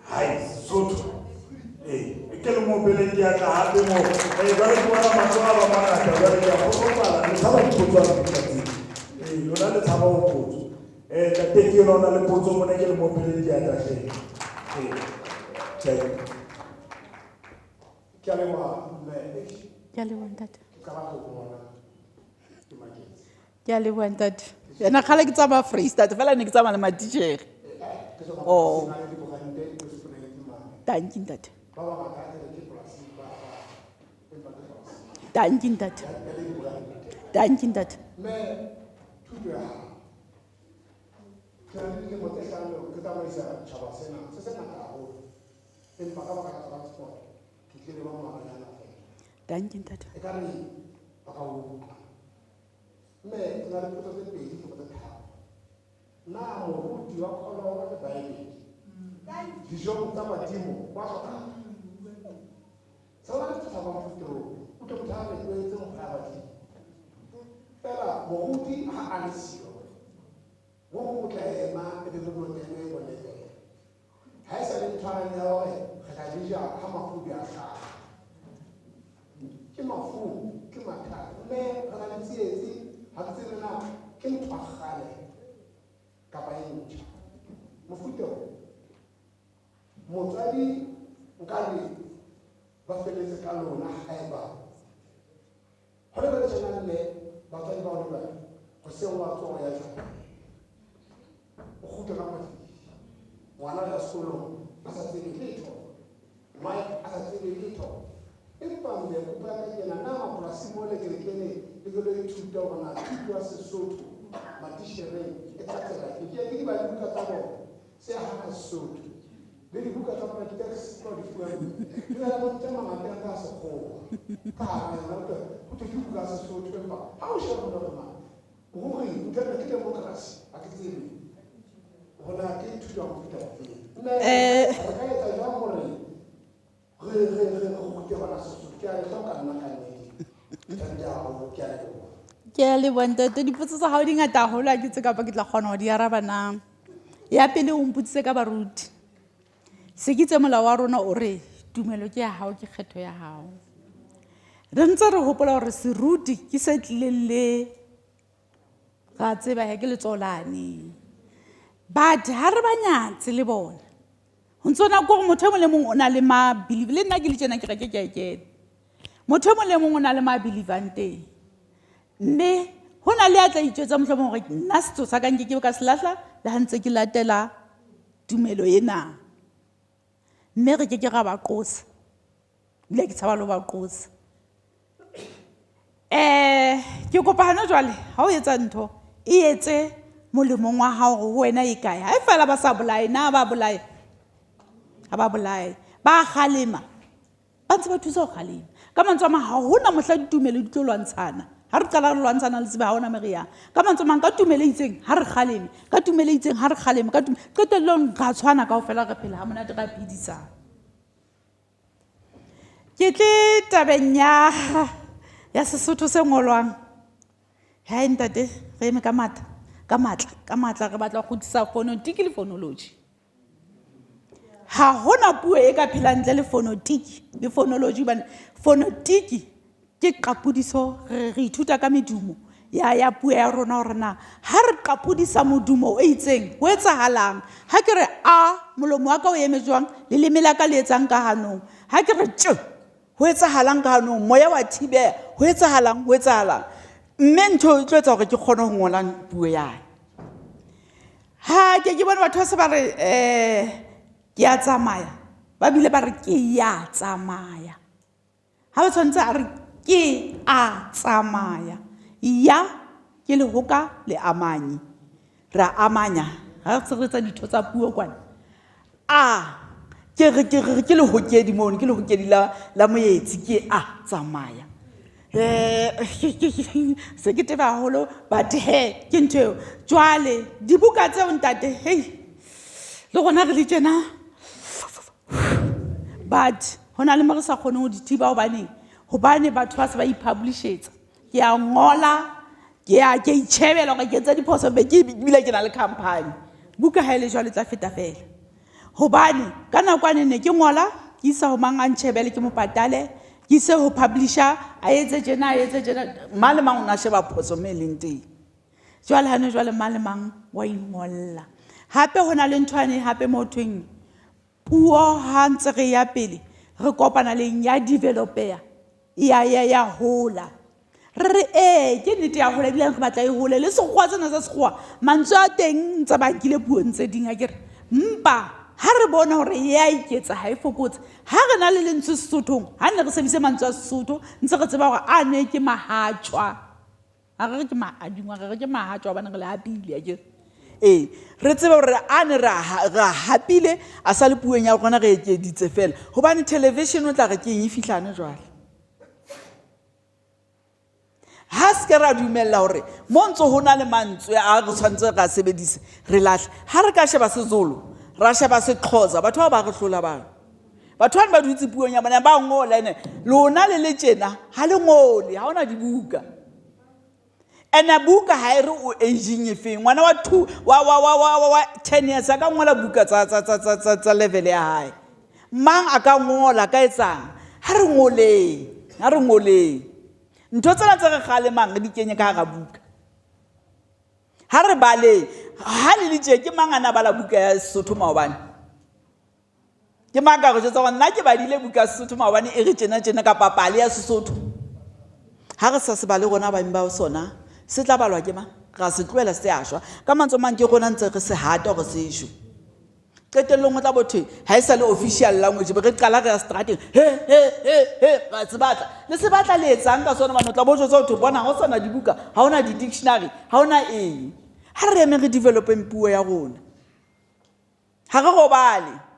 hai Sesotho ke le mo bele dia ka hape mo ba re bona matso a ba mangata ba re ya go bala le tsaba di potso a ditsi lona le tsaba o potso ka teke lona le potso mo ne ke le mo bele dia ta hle ke le wa me ke le wantata ka ba go bona ke le wantata yena khale ke tsama Freestyle fela ne ke tsama le matitjhere oh thank you ntate thank you ntate me tutu ya ke re ke mo tsela ke ta ba isa chaba sena se se na ka ho en pa ka ba ka transport ke ke le ba mo ana na thank you ntate e ka re ba ka ho me ke na le potso tse pedi go tsa na mo ruti wa kholo wa le baebele dijo tsa badimo wa hloka sala tsa ba mo futuro o tlo tla le etse mo ga badimo fela moruti ha a le sio mo go tla ema e be mo teng e bone ha e sa le tshwana ya hore ga ka dija ha mafubi a sha ke mafu ke matha mme ga le tsietsi ha tsena na ke ntwagale ka ba e ntjha mofuto motswadi nkare ba feletse ka lona haeba ho le ba tshwana le batswadi ba bona go se wa tsoga ya tla o kgutla ka motho ngwana ya sekolo a sa tsebe letho mai a sa tsebe letho empa mbe go ba ka kena na mapolasi mo le kerekene le go le ithuta bona thuto ya Sesotho matishereng e tlatela ke di ba dibuka tsa bona se ha Sesotho le dibuka tsa bona text ko di fuwa di na le motema mangata ka sekgowa ka ha ya go te dibuka tsa Sesotho empa ha o sheba bona go re o tla ke democracy a ke tsebe bona ke thuto go feta re ka etsa jang gore re go ke bona Sesotho ke a le hloka nna ka nnete ya go ke a le ke a le bontate dipotso tsa hao di ngata haholo ke tse kapa ke tla kgona ho di araba na ya pele o mputsitse ka baruti se ke tse molao wa rona o re tumelo ke ya hao ke kgetho ya hao re ntse re hopola hore seruti ke se tlileng le ga tseba ya ke letsolane but ha re banyatse le bona ho ntsona go motho mo le mong o na le ma believe le nna ke le tsena ke reke ke a ikena motho mo le mong o na le ma believante mme ho na le a tla itjwetsa mohlomong hore nna setso sa ka nke ke ka selahla le ha ntse ke latela tumelo ena mme re ke ra ba qosa le ke tsaba lo ba qosa ke kopa hana jwale ha o etsa ntho e etse molemong wa hao go wena e kae ha e fela ba sa bolae na ba bolae ha ba bolae ba khalema ba ntse ba thusa go khalema ka mantswe a ha hona mohla ditumelo di tlo lwantshana ha re qala re lwantshana le tsebe ha hona meria ka mantswe mang ka tumelo itseng ha re khaleme ka tumelo itseng ha re khaleme ka qetellong ga tshwana kaofela re phela ha monate ra phedisana ke tle tabeng ya Sesotho se ngolwang ha ntate re eme ka matla re batla go disa phonotiki le phonology ha hona puo e ka phelang ntle le phonotiki le phonology ba phonotiki ke qapudiso re ithuta ka medumo ya puo ya rona hore na ha re qapudisa modumo o itseng ho etsahalang ha ke re a molomo wa ka o eme jwang le lemela ka le etsang ka hanong ha ke re tj ho etsahalang ka hanong moya wa thibeya ho etsahalang mme ntho e tlo etsa hore ke kgone ho ngola puo ya ha ke bona batho ba se ba re ke a tsamaya ba bile ba re ke ya tsamaya ha ba tshwantse a re ke a tsamaya ya ke le hoka le amanyi ra amanya ha se re tsa ditho tsa puo kwana a ke le hokedi mono ke le hokedi la moetsi ke a tsamaya se ke teba haholo but he ke ntho jwale dibuka tseo ntate hey le gona re le tjena but hona le mo re sa kgone ho di thiba hobane batho ba se ba ipublishetsa ke a ngola ke itshebela ga ke tsa diphoso be ke bile ke na le company buka ha ile jwale tla feta fela hobane ka nakwane ne ke ngola ke isa ho mang a ntshebele ke mo patale ke se ho publisher a etse jena male mang na sheba phoso me leng teng jwale hane jwale male mang wa ingolla hape hona le nthwane hape mo thweng puo ha ntse re ya pele re kopana le ya developer ya hola re ke nnete ya hola bile re batla e hole le sekgowa tsena tsa sekgowa mantswe a teng ntse ba kile puo ntse ding a kere mpa ha re bona hore ya iketsa ha e fokotse ha re na le lentswe Sesothong ha ne re sebise mantswe a Sesotho ntse re tseba hore a ne ke mahatjwa ha re ke maadingwa re ke mahatjwa ba ne re le hapile a kere re tsebe hore a ne ra hapile a sa le puong ya rona re ekeditse fela hobane television o tla re ke eng e fihlane jwale ha se ke ra dumella hore mo ntse ho na le mantswe a re tshwantse ga sebedise re lahle ha re ka sheba Sezulu ra sheba Sexhosa batho ba re hlola batho ba dutse puong ya bona ba ngola ene lona le tjena ha le ngole ha ona dibuka ena buka ha e re o aging efeng ngwana wa 10 years ka ngola buka tsa level ya hae mang a ka ngola ka etsang ha re ngole ntho tsena tse re gale mang re di kenye ka ga buka ha re bale ha le ditje ke mang ana bala buka ya Sesotho maobane ke maka go tsa nna ke badile buka Sesotho maobane e re tjena ka papale ya Sesotho ha re sa se bale gona ba mba sona se tla balwa ke ma ga se tloela se a shwa ka mantso mang ke gona ntse re se hata go se shu qetellong o tla botho ha e sa le official language be re qala re strateng he ba se batla le se batla le etsang ka sona bana o tla botso tsa o bona go sana dibuka ha ona di dictionary ha ona eng ha re eme re developeng puo ya rona ha re go bale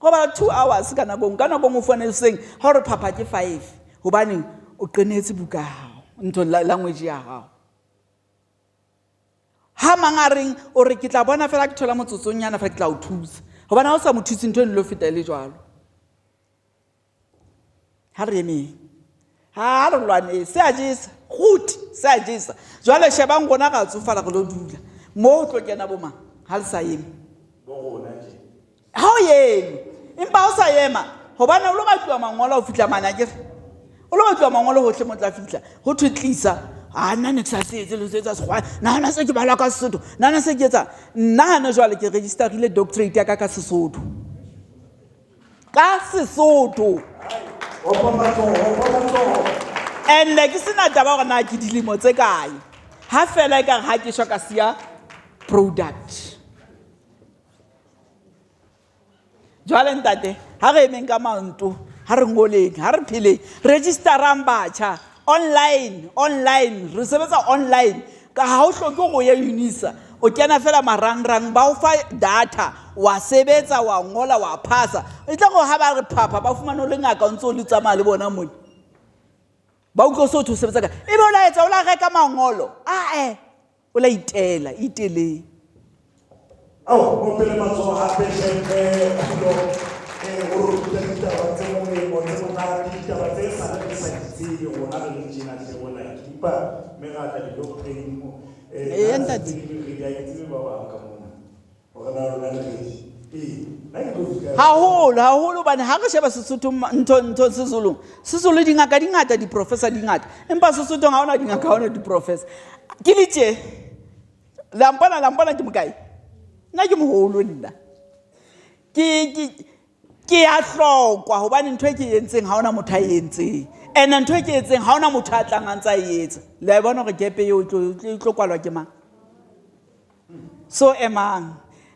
go ba 2 hours kana go fone seng ha re phapha ke 5 hobane o qenetse buka hao ntho language ya hao ha mangareng o re ke tla bona fela ke thola motsotsong yana fa ke tla o thusa hobane ha o sa mo thuse ntho le lo feta le jwalo ha re eme ha re lwane se a jesa gut se a jesa jwale shebang gona ga tsofala go lo dula mo o tlo kena boma ha le sa eme bo gona je ha o yeme empa o sa yema hobane o lo batliwa mangolo o fitla mana ke o lo batliwa mangolo hohle mo tla fitla ho thutlisa nna ne ke sa se etse le se etsa segwa nna se ke bala ka Sesotho nna se ke etsa nna hana jwale ke registerile doctorate ya ka Sesotho and ke sena taba gore na ke dilemo tse kae ha fela e ka ha ke shwa ka sia product jwale ntate ha re emeng ka manto ha re ngoleng ha re phileng registerang batjha online re sebetsa online ka ha o hloke go ya Unisa o kena fela marangrang ba o fa data wa sebetsa wa ngola wa phasa e tla go ha ba re phapha ba fumana le ngaka o ntse o le tsamaya le bona mone ba utlwe so thu sebetsa ka e be o la etsa o la reka mangolo o la itele o pele matso ha pe o ruta ba tse mo mo tse mo na di ba tse sa le sa ditse go na le jina tse bona kipa me ga ta di doctrine mo ntate ya itse ba wa ka mo o na rona le haholo bane ha re sheba Sesotho ntho Sesolo dingaka dingata di-professor dingata empa Sesotho ha ona dingaka ha ona di-professor ke ditje lampana ke mokae nna ke moholo nna ke a hlokwa hobane ntho e ke entseng ha ona motho a entseng ene ntho e ke entseng ha ona motho a tlang a ntse a etsa le bona gore gepe eo e tlo kwalwa ke mang so emang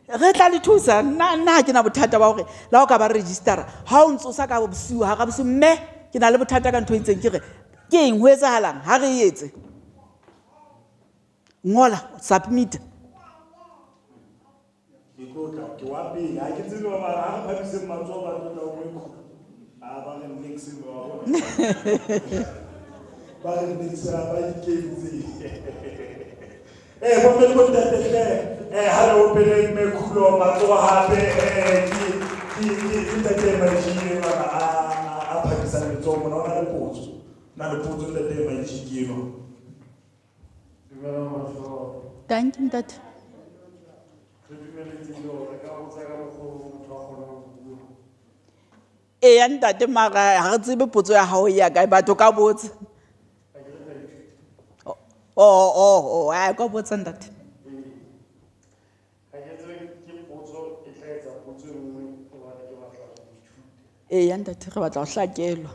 re tla le thusa nna ke na bothata ba hore la o ka ba registera ha o ntsosa ka bosiu ha ga bosiu mme ke na le bothata ka ntho e itseng ke re ke eng ho etsahalang ha re etse ngola submit ke wa pele ha ke tsebe ba ha ba bise matso ba tla o mo ba re next ba re next ba iketse bo pele bo tete ha re o pele me khulo matso hape ki tete ma jile ba a phakisa le tso mo na le potso le tete ma jile thank you that ya ntate mara ha re tsebe potso ya hao ya kae batho ka botse ai ka botse ntate ya ntate re batla go hlakelwa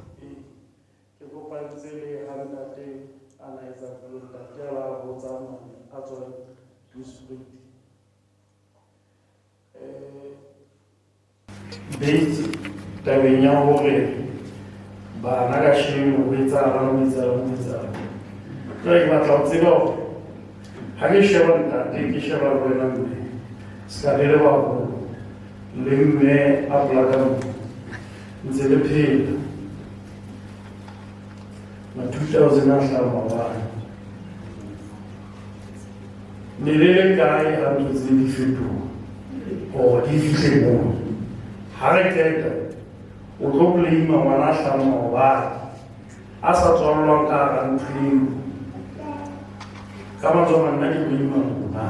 base tabeng ya hore bana ka shemo ho etsahalang ke batla ho tseba hore ha ke sheba ntate ke sheba le wena mme ska le baholo le mme a plakang ntse le phela ma 2000 a hlama bana ne le kae ha ntse di fetoha di fihle moo ha re keta o tlo blame ngwana a hlama maobane a sa tswallwang ka hara ntlheng ka matsogo nna ke blame ngwana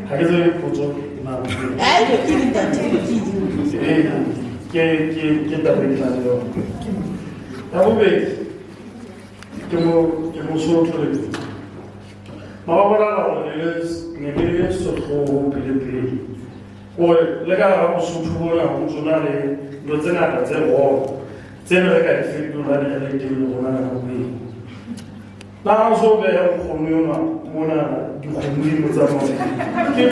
ha ke tsebe potso ke tabeng tla le yona ya bobedi ke mosotho le ma ba bolela gore ne le setlogo pelepele gore le ka ga Mosotho bona go tsona le dilo tse ngata tse golo tse re ka di fetola di le teng gona na go pele la ga so be ya nkgono yona mona dikgomodimo tsa mone ke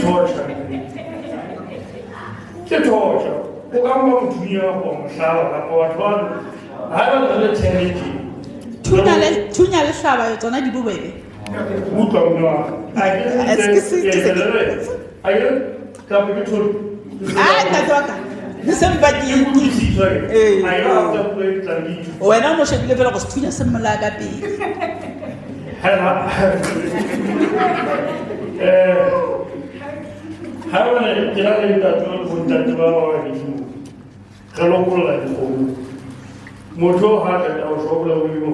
torture o ka mma mothunya go mohlaba kapa batho ba ha ba le tenity thunya le hlaba yo tsona di bobebe utlwa mna wena mo shebile fela go se thunya se mmola ka pele ha bane ke la le ntate go ntate ba ba di ga lo kolla di go motho ha ka o shobla o yo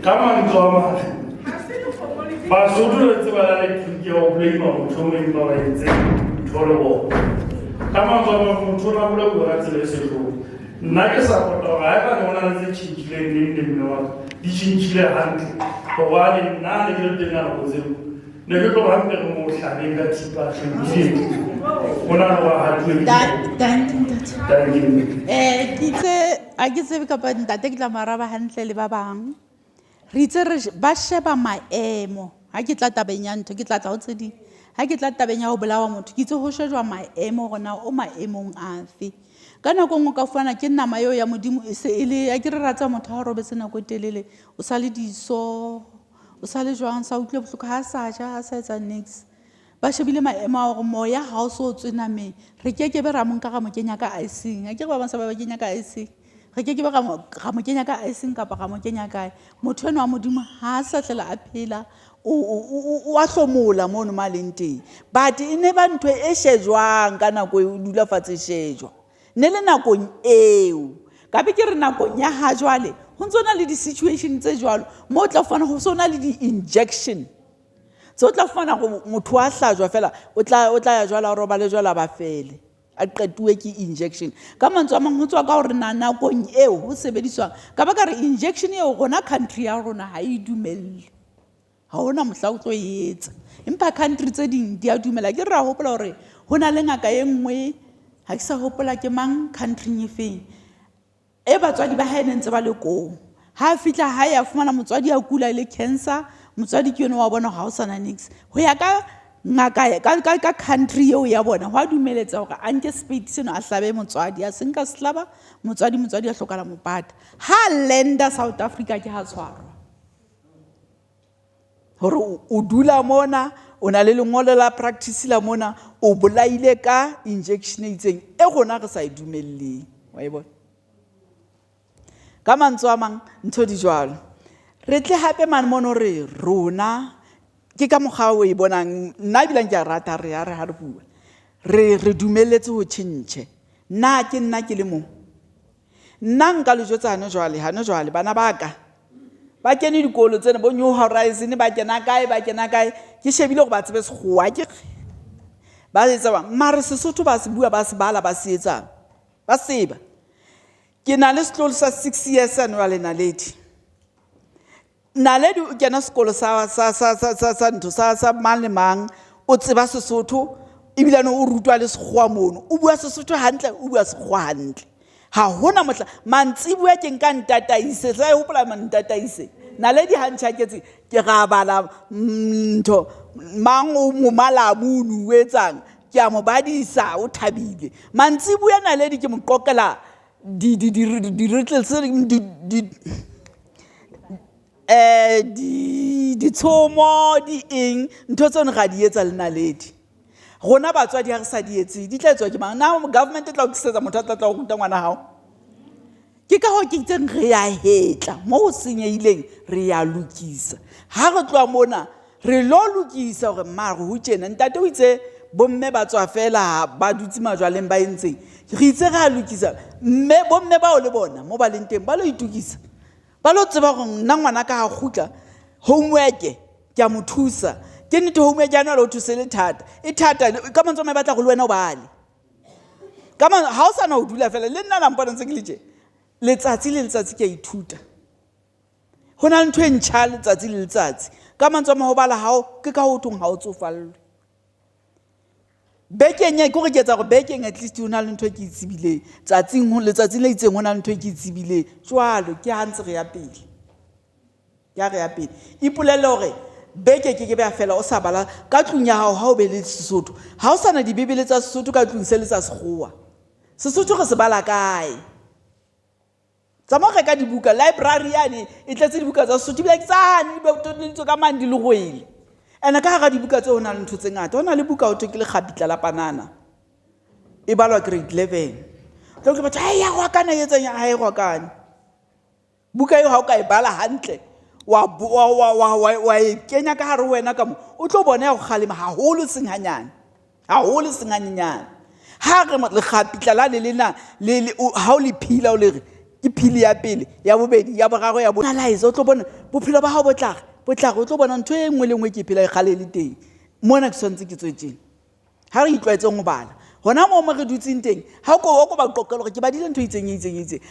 Come on, Tom. But so do it like your blame on Tommy by Torable. Come on, Tom, Torable, that's a lesson. Nagasap, I have one of the chinchilla named him, the chinchilla hunt, for one in none of the dinner was him. Never go under more having that situation. One hour Thank you. A ke tsebe ka pa ntate ke tla maraba hantle le ba bang re itse re ba sheba maemo ha ke tla tabeng ya ntho ke tla tla o tse di ha ke tla tabeng ya ho bolawa motho ke itse ho shejwa maemo gona o maemong afe ka nako ngwe ka fana ke nama eo ya modimo e se ile ya ke re ratsa motho ha robe sena go telele o sa le diso o sa le jwang sa utlwe bohloko ha sa ja ha sa etsa next ba shebile maemo a gore moya ha o so tsena me re ke be ra monka ga mo kenya ka icing a ke ba sa ba kenya ka icing re ke be ga mo kenya ka icing kapa ga mo kenya kae motho eno wa modimo ha sa tlela a phela o a hlomola mo no maleng teng but e ne ba ntwe e shejwang ka nako e dula fatshe shejwa ne le nakong eo ka be ke re nakong ya ha jwale ho ntsona le di situation tse jwalo mo tla fana go sona le di injection so tla fana go motho a hlajwa fela o tla ya jwala roba le jwala ba fele a qetuwe ke injection ka mantswe a mang ho tswa ka hore na nakong eo ho sebediswa ka ba ka re injection eo gona country ya rona ha e dumelle ha ona mohla o tlo etsa empa country tse ding di a dumela ke ra hopola hore hona le ngaka e nngwe ha ke sa hopola ke mang country nyefeng e batswadi ba haene ntse ba le ko ha fitla ha ya fumana motswadi a kula le cancer motswadi ke yone wa bona ha o sana nix ho ya ka ngaka ka country eo ya bona ho a dumeletsa hore a nke spade seno a hlabe motswadi a senka slaba motswadi a hlokala mopata ha lenda South Africa ke ha tshwarwa hore o dula mona o na le lengolo la practice la mona o bolaile ka injection e itseng e gona re sa e dumelleng wa e bona ka mantswe a mang ntho di jwalo re tle hape man mono re rona ke ka mogao o e bonang nna bilang ke a rata re ha re bua re dumelletse ho tshintse nna ke le mo nna nka le jotsa hano jwale bana ba ka ba kene dikolo tsena bo New Horizon ba kena kae ke shebile go ba tsebe sekgowa ke ba etsa bang mare Sesotho ba se bua ba se bala ba se etsa ba seba ke na le setlolo sa 6 years annual Naledi o kena sekolo sa ntho sa mang le mang o tseba Sesotho ebilane o rutwa le sekgowa mono o bua Sesotho hantle o bua sekgowa hantle ha hona mohla mantsibua ke nka ntataise sa e hopola mantataise Naledi ha ntshaketse ke ga bala ntho mang o mo malamu o etsang ke a mo badisa o thabile mantsibua Naledi ke mo qoqela di tshomo di eng ntho tsone ga di etsa le Naledi gona batswadi ha re sa di etse di tla etswa ke mang na government e tla o tlisetsa motho a tla go ruta ngwana hao ke ka ho ke itseng re ya hetla mo ho senyehileng re ya lokisa ha re tloa mona re lo lokisa hore mare ho tjena ntate o itse bomme ba tswa fela ba dutse majwaleng ba entseng re itse re a lokisa bomme ba o le bona mo ba leng teng ba lo itukisa ba lo tseba go nna ngwana ka ha khutla homework ke a mo thusa ke nnete homework ya nna lo thusele thata e thata ka mantso me batla go le wena o bale ka man ha o sana o dula fela le nna la mpona ntse ke letse le letsatsi ke a ithuta Ho na le ntho e ntjha letsatsi le letsatsi. Ka mantswe a mang ho bala hao ke ka ho thong ha o tsofallwe. Bekeng ya ke re ke etsa gore bekeng at least ho na le ntho e ke itsebileng. Letsatsing le itseng ho na le ntho e ke itsebileng. Jwalo ke ha ntse re ya pele. Ya re ya pele. Ipolelle hore beke ke be a fela o sa bala ka tlung ya hao ha o be le Sesotho. Ha o sana dibebele tsa Sesotho ka tlung se le tsa Sekgowa. Sesotho re se bala kae? Tsama re ka dibuka library yane e tletse dibuka tsa Sesotho bile tsane di be ka mang di le goele. Ena ka ga dibuka tse ona le ntho tse ngata. Ona le buka o ke le kgapitla la panana. E balwa grade 11. Tlo ke batho ya go kana etseng ya hae go kana. Buka yo ha o ka e bala hantle. Wa kenya ka hare wena ka mo o tlo bona ya go kgalema haholo seng hanyane. Haholo seng hanyane. Ha re le kgapitla la le lena le ha o le phila o le re ke phili ya pele ya bobedi ya boraro ya analyze o tlo bona bophelo ba hao botlaga o tlo bona ntho e nngwe le nngwe ke phela e kgale le teng mona ke swantse ke tswetseng ha re itlwaetseng go bala hona mo re dutseng teng ha o ko ba qoqelo ke ba dile ntho itseng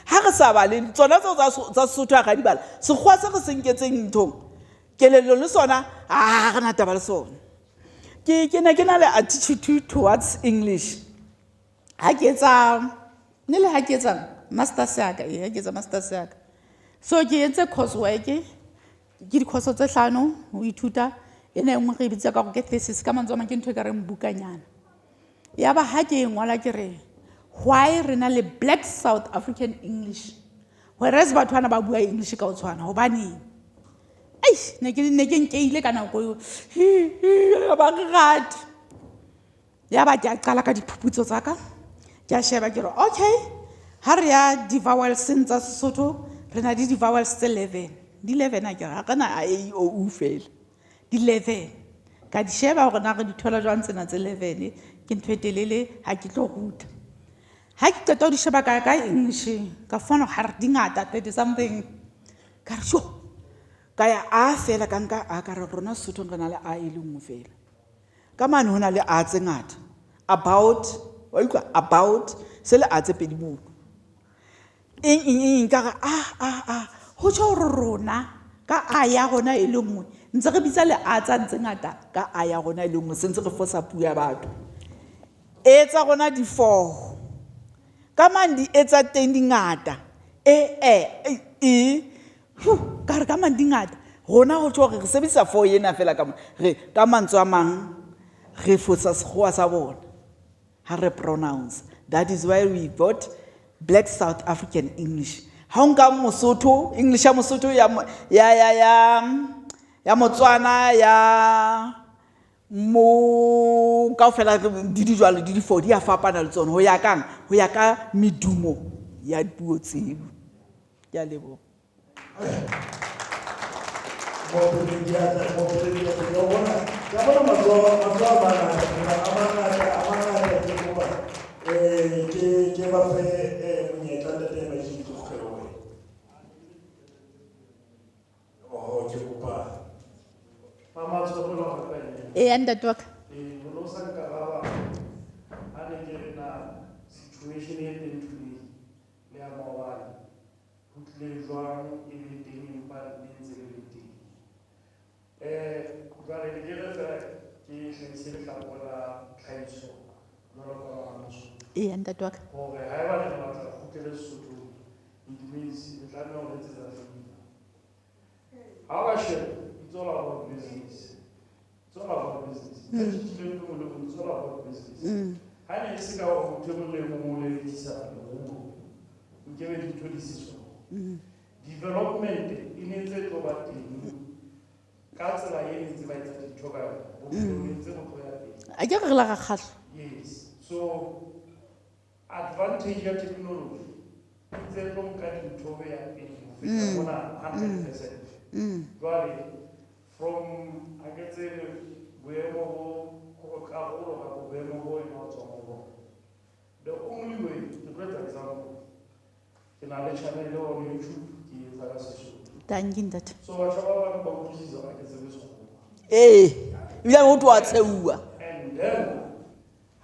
ha re sa bale tsona tsa Sesotho ga di bala Sekgowa se re senketseng nthong kelelo le sona re na taba le sona ke ne ke na le attitude towards English ha ke etsa masters yaka e ke etsa masters yaka so ke etse coursework ke di-course tse 5 o ithuta ene nngwe re bitsa ka go ke thesis ka mantswe a mang ke ntho e ka reng bukanyana ya ba ha ke ngwala ke re why re na le black South African English whereas batho bana ba bua English ka o tshwana hobane ne ke nkeile ka nako eo ba rata ya ba ke a qala ka diphuputso tsa ka ke a sheba ke re okay ha re ya di-vowels tsa Sesotho re na di vowels tse 11 di 11 a ke ga kana a e o u fela di 11 ka di sheba gore na re di thola jwang tsena tse 11 ke ntho e telele ha ke tlo ruta ha ke qeta di sheba ka English ka fona ga re dingata 30 something ka re ka ya a fela ka nka a ka re rona Sesotho re na le a e le nngwe fela ka mane ho na le a tse ngata about se le a tse pedi buku ka ga ho tsho rona ka a ya gona e le nngwe ntse re bitsa le a tsa ntse ngata ka a ya gona e le nngwe sentse re fosa puo ya batho etsa gona di 4 ka mandi etsa teng di ngata ka re ka mandi ngata gona go tsho re sebedisa 4 yena fela ka re ka mantswe a mang re fosa Sekgowa sa bona ha re pronounce that is why we got black South African English. Ha nka Mosotho, English ya Mosotho ya Motswana ya mo ka fela di jwalo di 4 di a fapana le tsona ho ya ka medumo ya puo tseo. Ya lebo. Anda tuak. Anda tuak. It's all about business. It's all about business. It's all about business. I need to see how to development in yes. So advantage of technology. It's a long kind of 100%. From I can say the only way, the great example, in our channel on YouTube is a session. So I shall about this and then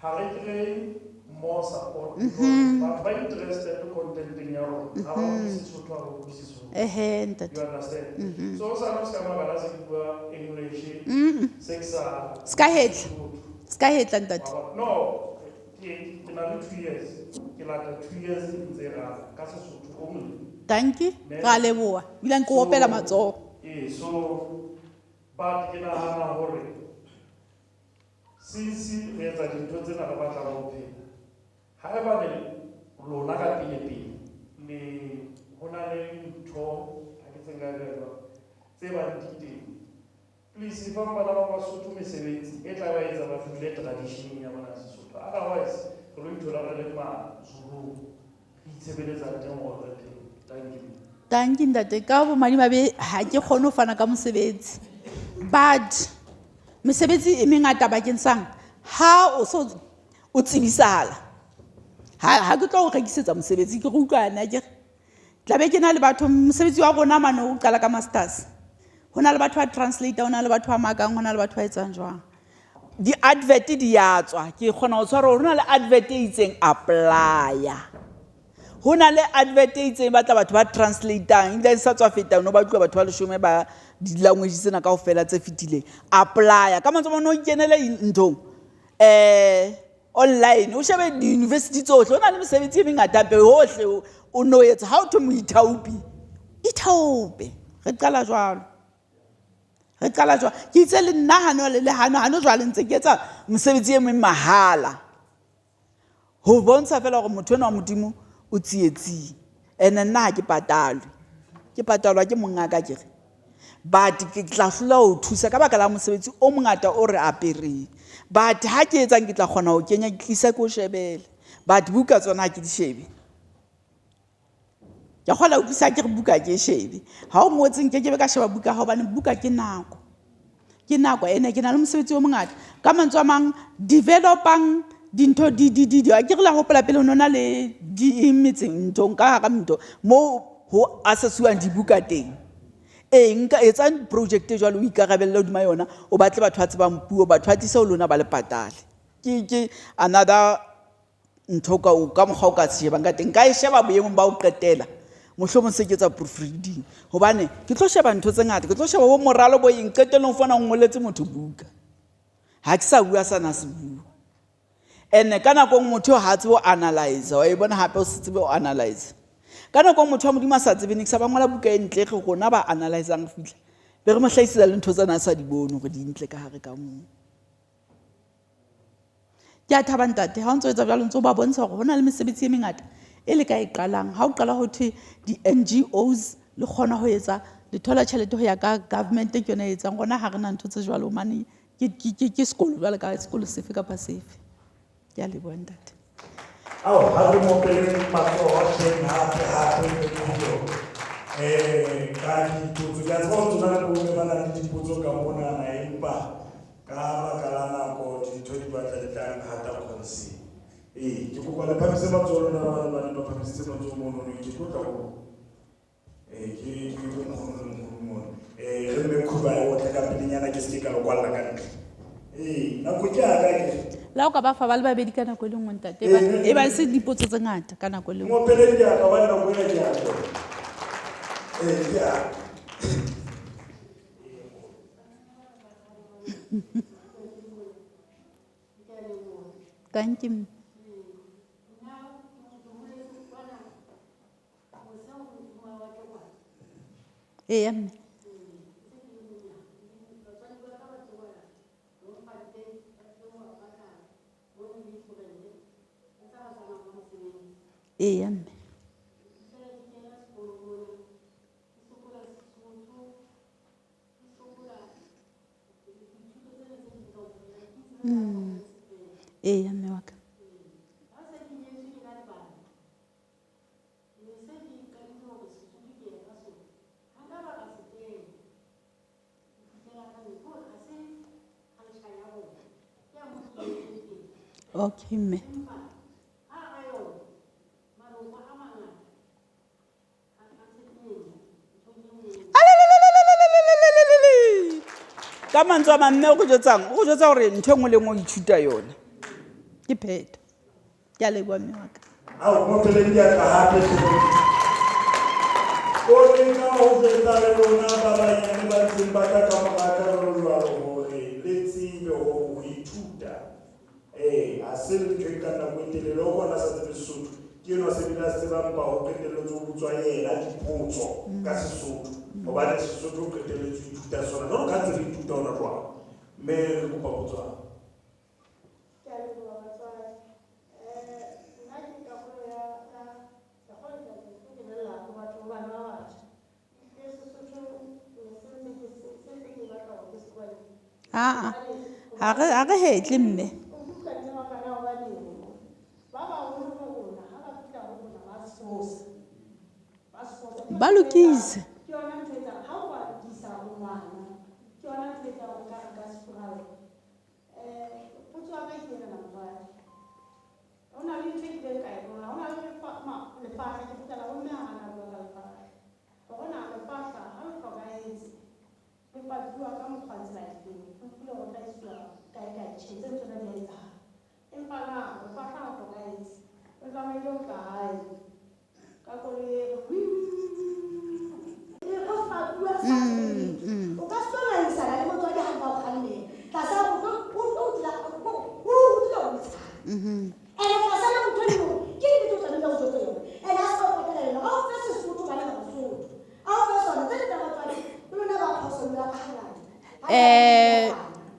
ha re kry more support because ba interested contenting ya rona ha ba Sesotho ha ba Sesotho ntate. you understand so sa no ska magala se bua English sexa Ska hetla ntate. no ke na le 2 years ke lata 2 years ntse ra ka Sesotho only Thank you. Ra leboa. Bila nko opela matsoho. So but ke nahana hore sisi re etsa dintho tsena re batla ho phela ha eba ne lona ka pele le hona le ntho ha ke tsenga le tse ba diteng please fa bana ba Basotho mesebetsi e tla ba etsa ba fule tradition ya bona Sesotho otherwise re ithola re le Mazulu re itshebeletsa teng hore Thank you ntate. Ka bo madimabe ha ke kgone ho fana ka mosebetsi. But mesebetsi e mengata bakeng sang ha o so o tsibisahala. Ha ke tlo o rekisetsa mosebetsi ke go utlwana ke tla be ke na le batho mosebetsi wa rona mane o qala ka masters. Hona le batho ba translator, hona le batho ba makang, hona le batho ba etsang jwang. Di advert di yatswa ke kgona ho tshwara hona le advert e itseng applya. Hona le advert e itseng batla batho ba translator ile sa tswa feta no ba tloa batho ba leshome ba di language tsena kaofela tse fitileng applya ka mantso no ikenele ntong online o shebe di university tsohle hona le mesebetsi e mengata pe hohle o no etsa how to moithaopi ithaope re qala jwalo ke itse le nna hano le hano jwale ntse ke etsa mosebetsi e meng mahala ho bontsha fela gore motho wa modimo o tsietsi ene nna ha ke patalwa ke mongaka ke re but ke tla hlola ho thusa ka baka la mosebetsi o mongata o re apere but ha ke etsang ke tla kgona ho kenya ke tlisa ko shebele but buka tsona ke di shebe ya kgola o tlisa ke re buka ke shebe ha o ngotseng ke be ka sheba buka ha bane buka ke nako ene ke na le mosebetsi o mongata ka mantswe a mang developang dintho di a ke re la hopola pele nona le di metseng ntong ka ga mnto mo ho asasuang dibuka teng nka etsa project e jwalo o ikarabella hodima yona o batle batho ba tsebang puo batho ba tlisa ho lona ba le patale ke another ntho ka mokgwa o ka shebang ka teng ka e sheba boemong ba o qetela mohlomong se ke tsa proofreading hobane ke tlo sheba ntho tse ngata ke tlo sheba bo moralo bo eng qetelong fona ngoletse motho buka ha ke sa bua sana se bua ene kana go motho ha tsebo analyze wa e bona hape o se tsebe o analyze kana go motho wa modimo sa tsebe nik sa ba ngola buka e ntle go gona ba analyzang fitla be re mo hlaisela le ntho tsana sa di bone go di ntle ka hare ka mo ya thabantate ha o ntse o etsa jalo ntse ba bontsha gore hona le mesebetsi e mengata e le ka e qalang ha o qala ho thwe di NGOs le khona ho etsa le thola tšhelete ho ya ka government ke yona e etsang gona ha rena ntho tse jwalo mane ke sekolo jwale ka sekolo sefe kapa sefe ya le bona ntate ha re mo pele matsoho teng hape ka dipotso ya tsona tsona le bo bana le dipotso ka mona na empa ka baka la nako dintho di batla di tlang hata konsi ke go kwala phamise matsoho na ba phamise matsoho mo no ke tlotla go ke go mo re me khuba o tla ka pelenyana ke se ka lo kwala ka ntle na go ke aga ke la o ka ba fa ba le babedi ka nako e le nngwe ntate e ba se dipotso tse ngata ka nako e le nngwe mo pele di aga ba nako e ya ya thank you mme mme mme wa ka okay mme ka mantswe a mamme o go jotsa gore ntho engwe le ngwe o ithuta yona ke pheta ke a leboha mme wa ka Au mo pele dia ka hape o nna o feta le lona ba ba nyane ba tsimba ka ka maka lo hore le tsile ho ithuta a se le ke kana go tele lo bona sa tse Sesotho ke no se bila se ba mpa ho ketelo tso butswa yena dipotso ka Sesotho o ba le Sesotho o ketelo tso ithuta sona no ka tse ithuta ona jwa me le go pa botswa ga re hetle mme ba lokise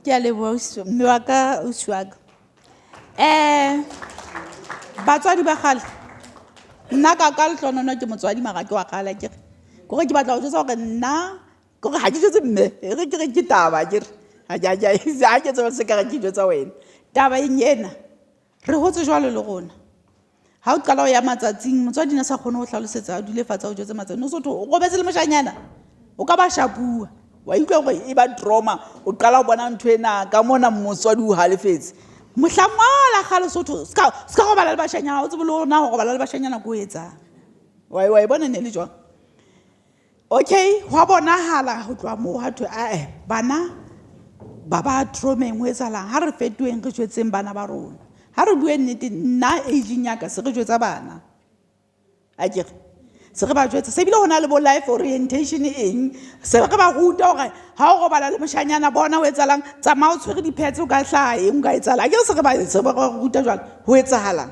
ke a leboha mme wa ka ausi wa ka batswadi ba gale nna ka lehlonono ke motswadi mara ke wa gala ke gore ke batla go jwetsa gore nna kore ga ke jwetse mme re ke re ke taba ke re ga ke tseba se ka re ke jwetsa wena taba ena re hotse jwalo le gona ha o qala o ya matsatsing motswadi na sa kgone go tlhalosetsa a dule fatsa o jwetse matsatsing no sotho o gobetse le moshanyana o ka ba shapua wa utlwa gore e ba drama o qala o bona ntho ena ka mona motswadi o halefetse mohlangwala ga Lesotho ska go bala le bashanyana o tsebe le ona go bala le bashanyana go etsa wa e bona ne le jwang okay wa bonahala go tloa mo ha thwe bana ba ba tromeng ho etsalang ha re fetoeng re jwetseng bana ba rona ha re bue nnete nna aging ya ka se re jwetsa bana a kere se re ba jwetsa se bile hona le bo life orientation eng se re ba ruta hore ha o robala le moshanyana bona ho etsalang tsamaya o tshwere diphetse o ka hlaha eng ka etsala a kere se re ba ruta jwalo ho etsahalang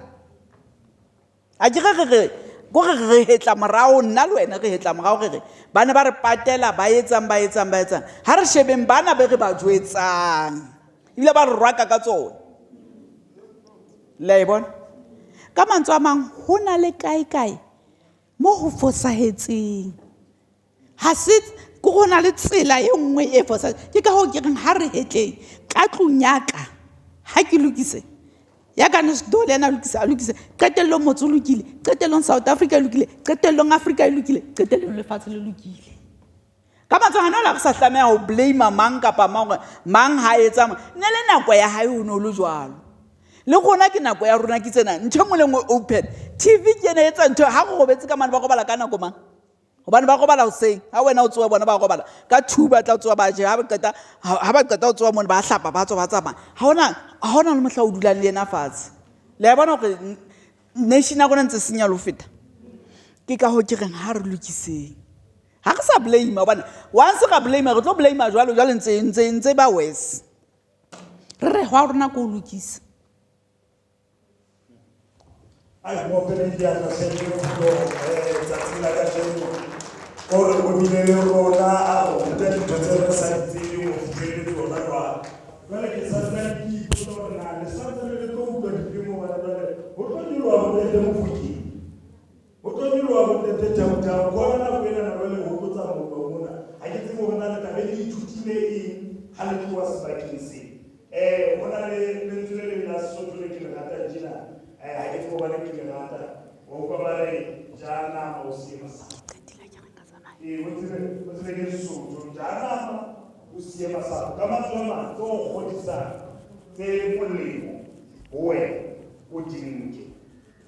a kere re hetla morao nna le wena re hetla morao re bana ba re patela ba etsang ha re shebeng bana be re ba jwetsang ebile ba re rwaka ka tsona le bona ka mantswe a mang ho na le kae mo ho fosahetseng ha se go gona le tsela e nngwe e fosahetseng ke ka ho ke reng ha re hetleng ka tlung yaka ha ke lokise ya ka Nesdole ena lokise qetellong motse o lokile qetellong South Africa e lokile qetellong Africa e lokile qetellong lefatshe le lokile ka mantswe hana la re sa tlameha ho blame mang kapa mang ha etsa ne le nako ya hae o no le jwalo le gona ke nako ya rona ke tsena ntho ngwe le ngwe open TV ke ne etsa ntho ha go gobetse ka mane ba go bala ka nako mang hobane ba go bala ho seng ha wena o tsoa bona ba go bala ka 2 ba tla tsoa ba je ha ba qeta o tsoa mona ba hlapa ba tswa ba tsamaya ha hona le mohla o dulang le ena fatshe le bona gore nation ya gona ntse senya lo feta ke ka ho ke reng ha re lokiseng ha re sa blame hobane once ga blame re tlo blame jwalo ntse ba worse re hwa rona go lokisa ai mo pele dia na se le go tsatsila ka jeno gore go bile le rona a go tla di tsetse sa tsile go fele rona rwa jwale ke sa tsena di go na le sa tsena le go go di mo wala jwale go tlo di lwa go tete mo fuki go tlo di lwa go tete tauta go na go ena na jwale go go tsa mo mona a ke tsimo bona le ka be di thutile eng ha le tloa se ba ke se bona le tsile le la Sotho le ke le rata jina I get over the Kilata, over Jana or Simas. What's the suit? Jana, who see a massa, come on, go what is that? They will leave. Where would you?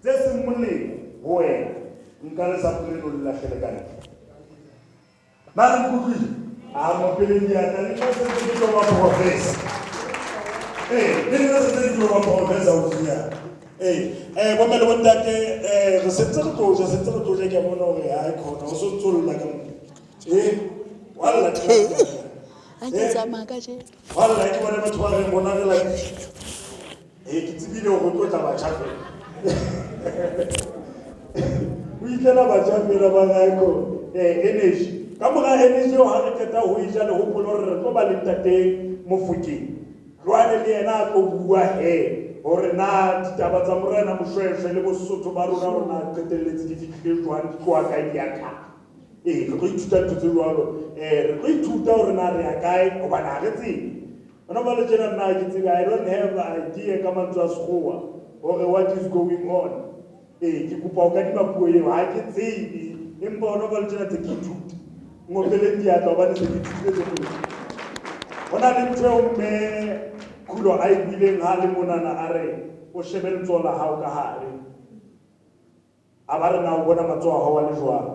There's some money. Where? You can't supplement the Lakan. Madam Cookie, I'm a billion and I was a bit of a face. le nna se tse di ba professor o fia bo mele bo ntate re sentse re tloja ke bona hore ha e khona o so tsolla ka mo walla a ke tsamaya ka je walla ke bona batho ba re bona re la ke tsebile hore o tla ba tshafela o itlela ba tshafela ba ga e khona energy ka mora energy o ha re keta ho ija le hopolo re tlo ba le ntateng Mofokeng jwale le yena a tlo bua hore na ditaba tsa morena Moshweshwe le Bosotho ba rona hore na qetelletse di fihlile jwang di tloa kae di ya kae re tlo ithuta ntho tse jwalo re tlo ithuta hore na re ya kae hobane ha re tsebe bona ba le tjena nna ke tsebe I don't have an idea ka mantswe a sekgowa hore what is going on ke kopa ho kadima puo eo ha ke tsebe empa bona ba le tjena tse ke ithuta ngopeleng diatla hobane se ke ithutile tse hona le ntho eo mme Khulo a ibileng ha le monana a re o shebe letsoho la hao ka hare a ba re na o bona matsoho a hao a le jwang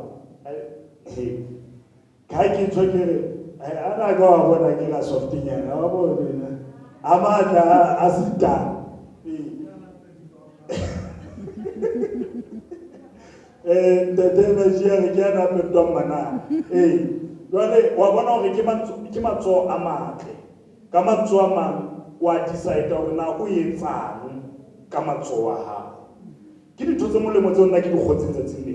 ka ke ntho ke re ana ka wa bona ke la softinyana wa bona a matla a sita ntate magia re ke ana petwa mana jwale wa bona hore ke matsoho a matle ka matsoho a mang wa decide hore na o etsang ka matsoho a hao ke ditho tse molemo tse nna ke di kgotseng tsatsing le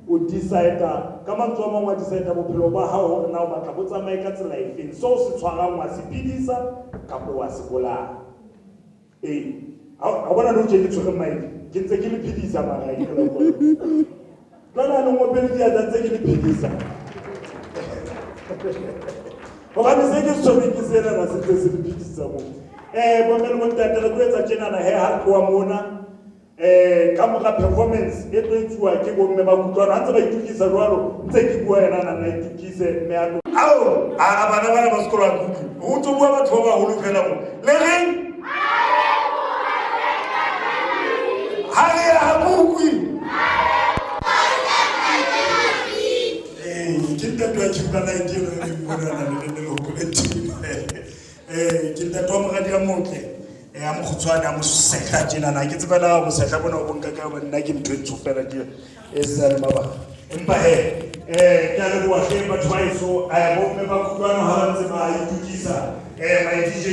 o decide ka matsoho a mang wa decide bophelo ba hao hore na o batla bo tsamaye ka tsela efeng so se tshwarang wa se pidisa kapa wa se bolaya ha bona no ke tshwere maidi ke ntse ke le pidisa mara ke le go tsana le ngopele di ata tse ke le pidisa hobane se ke tshwere ke sena na se tse le pidisa mo bomele mo ntate re tloetsa tjenana ha tloa mona ka mora performance e tlo etsuwa ke bomme ba kutlwana ha ntse ba itukisa jwalo ntse ke bua yena na itukise mme a ao a bana ba sekolo a kutlo ho tso bua batho ba baholo fela mo le reng ha ya bukwi ke ntate wa Kimberley ke re mona na le lo ko ke ntate wa moradi ya motle a mokhutswana mo sekha tjena na ke tsebela mo sekha bona o bonka ka ba nna ke ntwe tsofela ke sa le maba empa ke a le bua ke batho ba iso bo me ba kutlwana ha ntse ba itukisa my DJ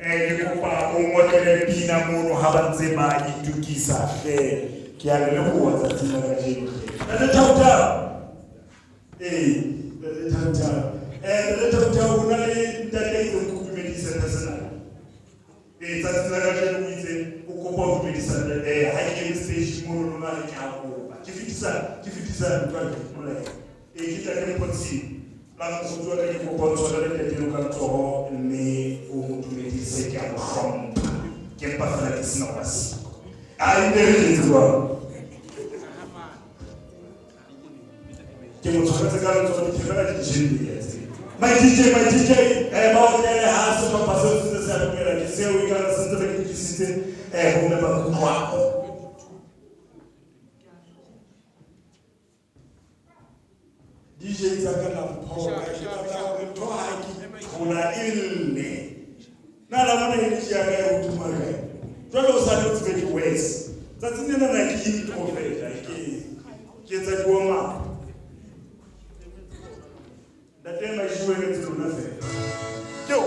ke kopa o ngotele pina mono ha ba ntse ba itukisa ke a le bua tsa tsena ka jeno le tauta le tauta una le ntate e go kumedisa tsena tsa tsena ka jeno o itse o kopa ho kumedisa ha ke stage mono na le ka go ke fitisa ntwa mola ke tla ke potsi la mo tswa ka ke kopa tswa le ntate no ka tsoho mme o mo dumedise ke a mo hlompha ke pa fela ke sina wasi a inde le tswa ke mo tswa ka tswa ke fela ke jindi my DJ ba o le ha se ba pasa se se a pela ke se o ikala se tse ke tsitse ho me ba kutlwa DJ tsaka na mphoka ke tla hore to ha ke thola ille na la bona ile ya ka ho tuma ka jwale o sa le tsebe ke west tsa tsinena na ke hit ofela ke tsa dioma da tema jiwe ke tsona fela yo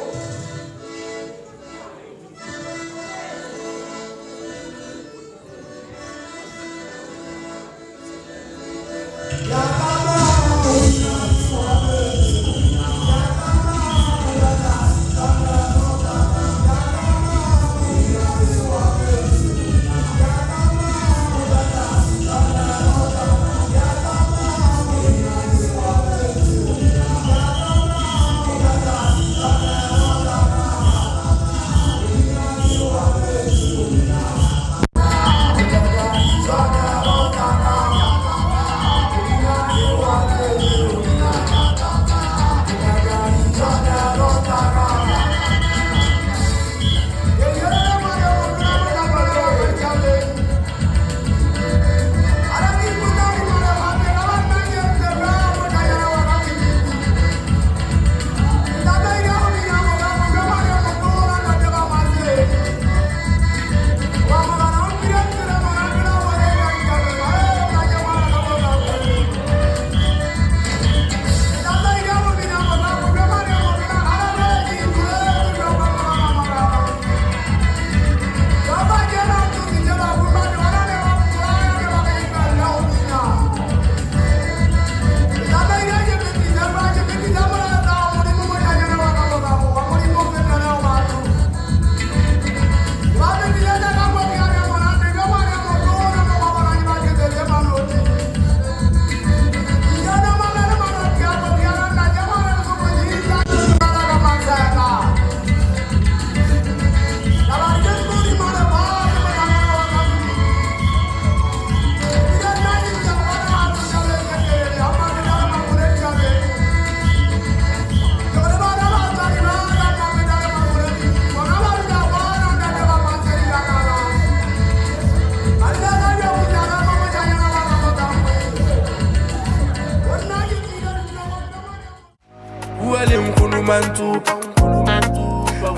mantupa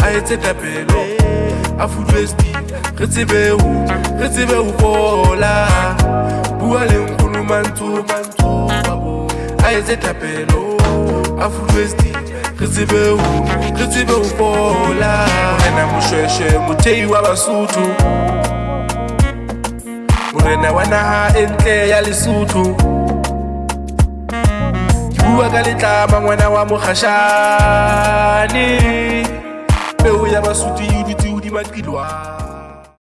a etse tapelo a fudwe stick re tsebe ho bola bua le nkgono mantupa a etse tapelo a fudwe stick re tsebe ho bola morena moshweshwe mothei wa Basotho morena wa naha e ntle ya Lesotho bua ka letlama ngwana wa Mokgashane peo ya Basotho e dutse hodima qilwana